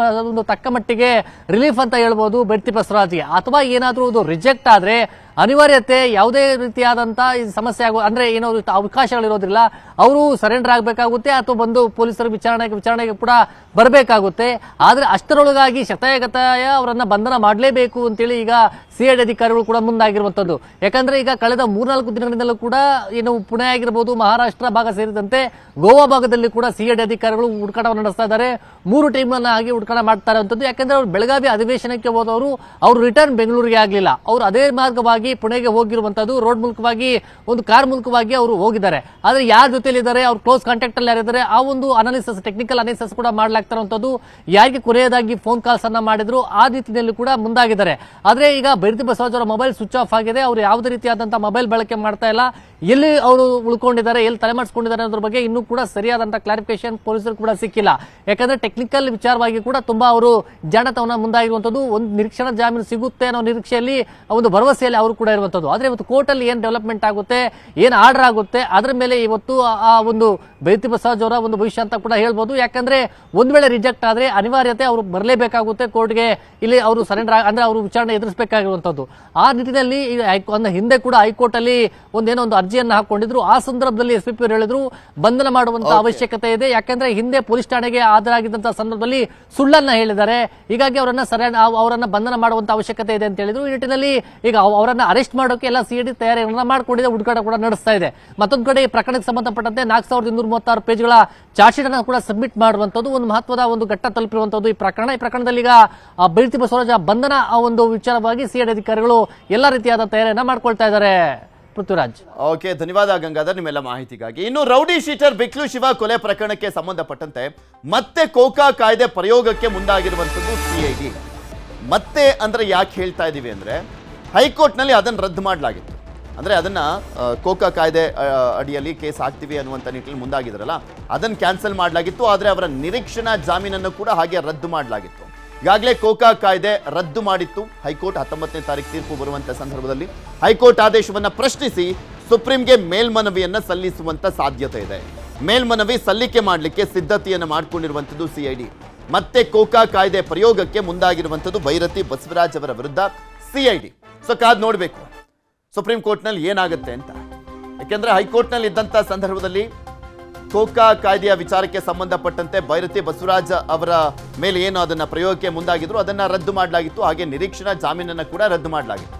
ಒಂದು ತಕ್ಕ ಮಟ್ಟಿಗೆ ರಿಲೀಫ್ ಅಂತ ಹೇಳ್ಬೋದು ಭೈರತಿ ಬಸವರಾಜ್ಗೆ. ಅಥವಾ ಏನಾದರೂ ಅದು ರಿಜೆಕ್ಟ್ ಆದ್ರೆ ಅನಿವಾರ್ಯತೆ ಯಾವುದೇ ರೀತಿಯಾದಂತ ಸಮಸ್ಯೆ ಅಂದ್ರೆ ಏನೋ ಅವಕಾಶಗಳಿರೋದಿಲ್ಲ. ಅವರು ಸರೆಂಡರ್ ಆಗಬೇಕಾಗುತ್ತೆ ಅಥವಾ ಬಂದು ಪೊಲೀಸರ ವಿಚಾರಣೆಗೆ ಕೂಡ ಬರಬೇಕಾಗುತ್ತೆ. ಆದ್ರೆ ಅಷ್ಟರೊಳಗಾಗಿ ಶತಾಯಗತಾಯ ಅವರನ್ನ ಬಂಧನ ಮಾಡಲೇಬೇಕು ಅಂತೇಳಿ ಈಗ ಸಿಐಡಿ ಅಧಿಕಾರಿಗಳು ಕೂಡ ಮುಂದಾಗಿರುವಂತದ್ದು. ಯಾಕಂದ್ರೆ ಈಗ ಕಳೆದ 3-4 ದಿನಗಳಿಂದಲೂ ಕೂಡ ಏನು ಪುಣೆ ಆಗಿರಬಹುದು, ಮಹಾರಾಷ್ಟ್ರ ಭಾಗ ಸೇರಿದಂತೆ ಗೋವಾ ಭಾಗದಲ್ಲಿ ಕೂಡ ಸಿಐಡಿ ಅಧಿಕಾರಿಗಳು ಹುಡುಕಾಟವನ್ನು ನಡೆಸ್ತಾ ಇದ್ದಾರೆ. 3 ಟೀಮನ್ನ ಆಗಿ ಹುಡುಕಾಟ ಮಾಡ್ತಾ ಇರುವಂತದ್ದು. ಯಾಕಂದ್ರೆ ಅವರು ಬೆಳಗಾವಿ ಅಧಿವೇಶನಕ್ಕೆ ಹೋದವರು ಅವರು ರಿಟರ್ನ್ ಬೆಂಗಳೂರಿಗೆ ಆಗಲಿಲ್ಲ. ಅವರು ಅದೇ ಮಾರ್ಗವಾಗಿ ಪುಣೆಗೆ ಹೋಗಿರುವಂತದ್ದು. ರೋಡ್ ಮೂಲಕವಾಗಿ, ಒಂದು ಕಾರ್ ಮೂಲಕವಾಗಿ ಅವರು ಹೋಗಿದ್ದಾರೆ. ಆದ್ರೆ ಯಾರ ಜೊತೆಲಿದ್ದಾರೆ, ಅವ್ರು ಕ್ಲೋಸ್ ಕಾಂಟ್ಯಾಕ್ಟ್ ಅಲ್ಲಿ ಯಾರಿದ್ದಾರೆ, ಆ ಒಂದು ಅನಾಲಿಸಿಸ್, ಟೆಕ್ನಿಕಲ್ ಅನಾಲಿಸಿಸ್ ಕೂಡ ಮಾಡ್ಲಾಗ್ತಾ ಇರುವಂತದ್ದು. ಯಾರಿಗೆ ಕೊನೆಯದಾಗಿ ಫೋನ್ ಕಾಲ್ಸ್ ಅನ್ನ ಮಾಡಿದ್ರು ಆ ರೀತಿಯಲ್ಲಿ ಕೂಡ ಮುಂದಾಗಿದ್ದಾರೆ. ಆದ್ರೆ ಈಗ ಭೈರತಿ ಬಸವರಾಜ್ ಅವರ ಮೊಬೈಲ್ ಸ್ವಿಚ್ ಆಫ್ ಆಗಿದೆ. ಅವರು ಯಾವುದೇ ರೀತಿಯಾದಂತಹ ಮೊಬೈಲ್ ಬಳಕೆ ಮಾಡ್ತಾ ಇಲ್ಲ. ಎಲ್ಲಿ ಅವರು ಉಳ್ಕೊಂಡಿದ್ದಾರೆ, ಎಲ್ಲಿ ತಲೆಮಾಡಿಸ್ಕೊಂಡಿದ್ದಾರೆ ಅನ್ನೋದ್ರ ಬಗ್ಗೆ ಇನ್ನೂ ಕೂಡ ಸರಿಯಾದಂತಹ ಕ್ಲಾರಿಫಿಕೇಶನ್ ಪೊಲೀಸರು ಕೂಡ ಸಿಕ್ಕಿಲ್ಲ. ಯಾಕಂದ್ರೆ ಟೆಕ್ನಿಕಲ್ ವಿಚಾರವಾಗಿ ಕೂಡ ತುಂಬಾ ಅವರು ಜಾಣತನ ಮುಂದಾಗಿರುವಂತದ್ದು. ಒಂದು ನಿರೀಕ್ಷಣಾ ಜಾಮೀನು ಸಿಗುತ್ತೆ ಅನ್ನೋ ನಿರೀಕ್ಷೆಯಲ್ಲಿ, ಒಂದು ಭರವಸೆಯಲ್ಲಿ ಅವರು ಕೂಡ ಇರುವಂತದ್ದು. ಆದ್ರೆ ಇವತ್ತು ಕೋರ್ಟ್ ಅಲ್ಲಿ ಏನ್ ಡೆವಲಪ್ಮೆಂಟ್ ಆಗುತ್ತೆ, ಏನ್ ಆರ್ಡರ್ ಆಗುತ್ತೆ, ಅದರ ಮೇಲೆ ಇವತ್ತು ಆ ಒಂದು ಭೈರತಿ ಬಸವರಾಜ್ ಅವರ ಒಂದು ಭವಿಷ್ಯ ಅಂತ ಕೂಡ ಹೇಳ್ಬೋದು. ಯಾಕಂದ್ರೆ ಒಂದ್ ವೇಳೆ ರಿಜೆಕ್ಟ್ ಆದ್ರೆ ಅನಿವಾರ್ಯತೆ ಅವರು ಬರಲೇಬೇಕಾಗುತ್ತೆ ಕೋರ್ಟ್ಗೆ. ಇಲ್ಲಿ ಅವರು ಸರೆಂಡರ್ ಅಂದ್ರೆ ಅವರು ವಿಚಾರಣೆ ಎದುರಿಸಬೇಕಾಗಿರುವಂತದ್ದು. ಆ ನಿಟ್ಟಿನಲ್ಲಿ ಹಿಂದೆ ಕೂಡ ಹೈಕೋರ್ಟ್ ಅಲ್ಲಿ ಒಂದೇನೋ ಒಂದು ಅರ್ಜಿಯನ್ನು ಹಾಕೊಂಡಿದ್ರು. ಆ ಸಂದರ್ಭದಲ್ಲಿ SPP ಅವರು ಹೇಳಿದ್ರು ಬಂಧನ ಮಾಡುವಂತಹ ಅವಶ್ಯಕತೆ ಇದೆ. ಯಾಕಂದ್ರೆ ಹಿಂದೆ ಪೊಲೀಸ್ ಠಾಣೆಗೆ ಹಾಜರಾಗಿದ್ದಂತಹ ಸಂದರ್ಭದಲ್ಲಿ ಸುಳ್ಳನ್ನ ಹೇಳಿದ್ದಾರೆ. ಹೀಗಾಗಿ ಅವರನ್ನ ಬಂಧನ ಮಾಡುವಂತ ಅವಶ್ಯಕತೆ ಇದೆ ಅಂತ ಹೇಳಿದ್ರು. ಈ ನಿಟ್ಟಿನಲ್ಲಿ ಈಗ ಅವರನ್ನ ಅರೆಸ್ಟ್ ಮಾಡೋಕೆ ಎಲ್ಲ ಸಿಐಡಿ ತಯಾರಿಯನ್ನ ಮಾಡಿಕೊಂಡಿದೆ, ಹುಡುಕಾಟ ಕೂಡ ನಡೆಸ್ತಾ ಇದೆ. ಮತ್ತೊಂದು ಕಡೆ ಈ ಪ್ರಕರಣಕ್ಕೆ ಸಂಬಂಧಪಟ್ಟಂತೆ 4236 ಪೇಜ್ಗಳ ಚಾರ್ಜ್ ಶೀಟ್ ಅನ್ನು ಕೂಡ ಸಬ್ಮಿಟ್ ಮಾಡುವಂತದ್ದು ಒಂದು ಮಹತ್ವದ ಒಂದು ಘಟ್ಟ ತಲುಪಿರುವಂತದ್ದು ಈ ಪ್ರಕರಣದಲ್ಲಿ ಈಗ ಭೈರತಿ ಬಸವರಾಜ ಬಂಧನ ಒಂದು ವಿಚಾರವಾಗಿ ಸಿಐಡಿ ಅಧಿಕಾರಿಗಳು ಎಲ್ಲಾ ರೀತಿಯಾದ ತಯಾರಿಯನ್ನ ಮಾಡ್ಕೊಳ್ತಾ ಇದ್ದಾರೆ. ಪೃಥ್ವಿರಾಜ್. ಓಕೆ, ಧನ್ಯವಾದ ಗಂಗಾಧರ್ ನಿಮ್ಮೆಲ್ಲ ಮಾಹಿತಿಗಾಗಿ. ಇನ್ನು ರೌಡಿ ಶೀಟರ್ ಬಿಕ್ಲು ಶಿವ ಕೊಲೆ ಪ್ರಕರಣಕ್ಕೆ ಸಂಬಂಧಪಟ್ಟಂತೆ ಮತ್ತೆ ಕೋಕಾ ಕಾಯ್ದೆ ಪ್ರಯೋಗಕ್ಕೆ ಮುಂದಾಗಿರುವಂಥದ್ದು ಸಿಐಡಿ. ಮತ್ತೆ ಅಂದ್ರೆ ಯಾಕೆ ಹೇಳ್ತಾ ಇದ್ದೀವಿ ಅಂದ್ರೆ ಹೈಕೋರ್ಟ್ನಲ್ಲಿ ಅದನ್ನು ರದ್ದು ಮಾಡಲಾಗಿತ್ತು. ಅಂದರೆ ಅದನ್ನು ಕೋಕಾ ಕಾಯ್ದೆ ಅಡಿಯಲ್ಲಿ ಕೇಸ್ ಹಾಕ್ತೀವಿ ಅನ್ನುವಂಥ ನಿಟ್ಟಿನಲ್ಲಿ ಮುಂದಾಗಿದ್ರಲ್ಲ, ಅದನ್ನು ಕ್ಯಾನ್ಸಲ್ ಮಾಡಲಾಗಿತ್ತು. ಆದರೆ ಅವರ ನಿರೀಕ್ಷಣಾ ಜಾಮೀನನ್ನು ಕೂಡ ಹಾಗೆ ರದ್ದು ಮಾಡಲಾಗಿತ್ತು. ಈಗಾಗಲೇ ಕೋಕಾ ಕಾಯ್ದೆ ರದ್ದು ಮಾಡಿತ್ತು ಹೈಕೋರ್ಟ್. 19ನೇ ತಾರೀಕು ತೀರ್ಪು ಬರುವಂಥ ಸಂದರ್ಭದಲ್ಲಿ ಹೈಕೋರ್ಟ್ ಆದೇಶವನ್ನು ಪ್ರಶ್ನಿಸಿ ಸುಪ್ರೀಂಗೆ ಮೇಲ್ಮನವಿಯನ್ನು ಸಲ್ಲಿಸುವಂಥ ಸಾಧ್ಯತೆ ಇದೆ. ಮೇಲ್ಮನವಿ ಸಲ್ಲಿಕೆ ಮಾಡಲಿಕ್ಕೆ ಸಿದ್ಧತೆಯನ್ನು ಮಾಡಿಕೊಂಡಿರುವಂಥದ್ದು ಸಿಐಡಿ. ಮತ್ತೆ ಕೋಕಾ ಕಾಯ್ದೆ ಪ್ರಯೋಗಕ್ಕೆ ಮುಂದಾಗಿರುವಂಥದ್ದು ಭೈರತಿ ಬಸವರಾಜ್ ಅವರ ವಿರುದ್ಧ ಸಿಐಡಿ. ಸೊ ಕಾದ್ ನೋಡಬೇಕು ಸುಪ್ರೀಂ ಕೋರ್ಟ್ನಲ್ಲಿ ಏನಾಗುತ್ತೆ ಅಂತ. ಯಾಕೆಂದ್ರೆ ಹೈಕೋರ್ಟ್ನಲ್ಲಿ ಇದ್ದಂಥ ಸಂದರ್ಭದಲ್ಲಿ ಕೋಕಾ ಕಾಯ್ದೆಯ ವಿಚಾರಕ್ಕೆ ಸಂಬಂಧಪಟ್ಟಂತೆ ಭೈರತಿ ಬಸವರಾಜ್ ಅವರ ಮೇಲೆ ಏನು ಅದನ್ನ ಪ್ರಯೋಗಕ್ಕೆ ಮುಂದಾಗಿದ್ರು ಅದನ್ನ ರದ್ದು ಮಾಡಲಾಗಿತ್ತು. ಹಾಗೆ ನಿರೀಕ್ಷಣಾ ಜಾಮೀನನ್ನು ಕೂಡ ರದ್ದು ಮಾಡಲಾಗಿತ್ತು.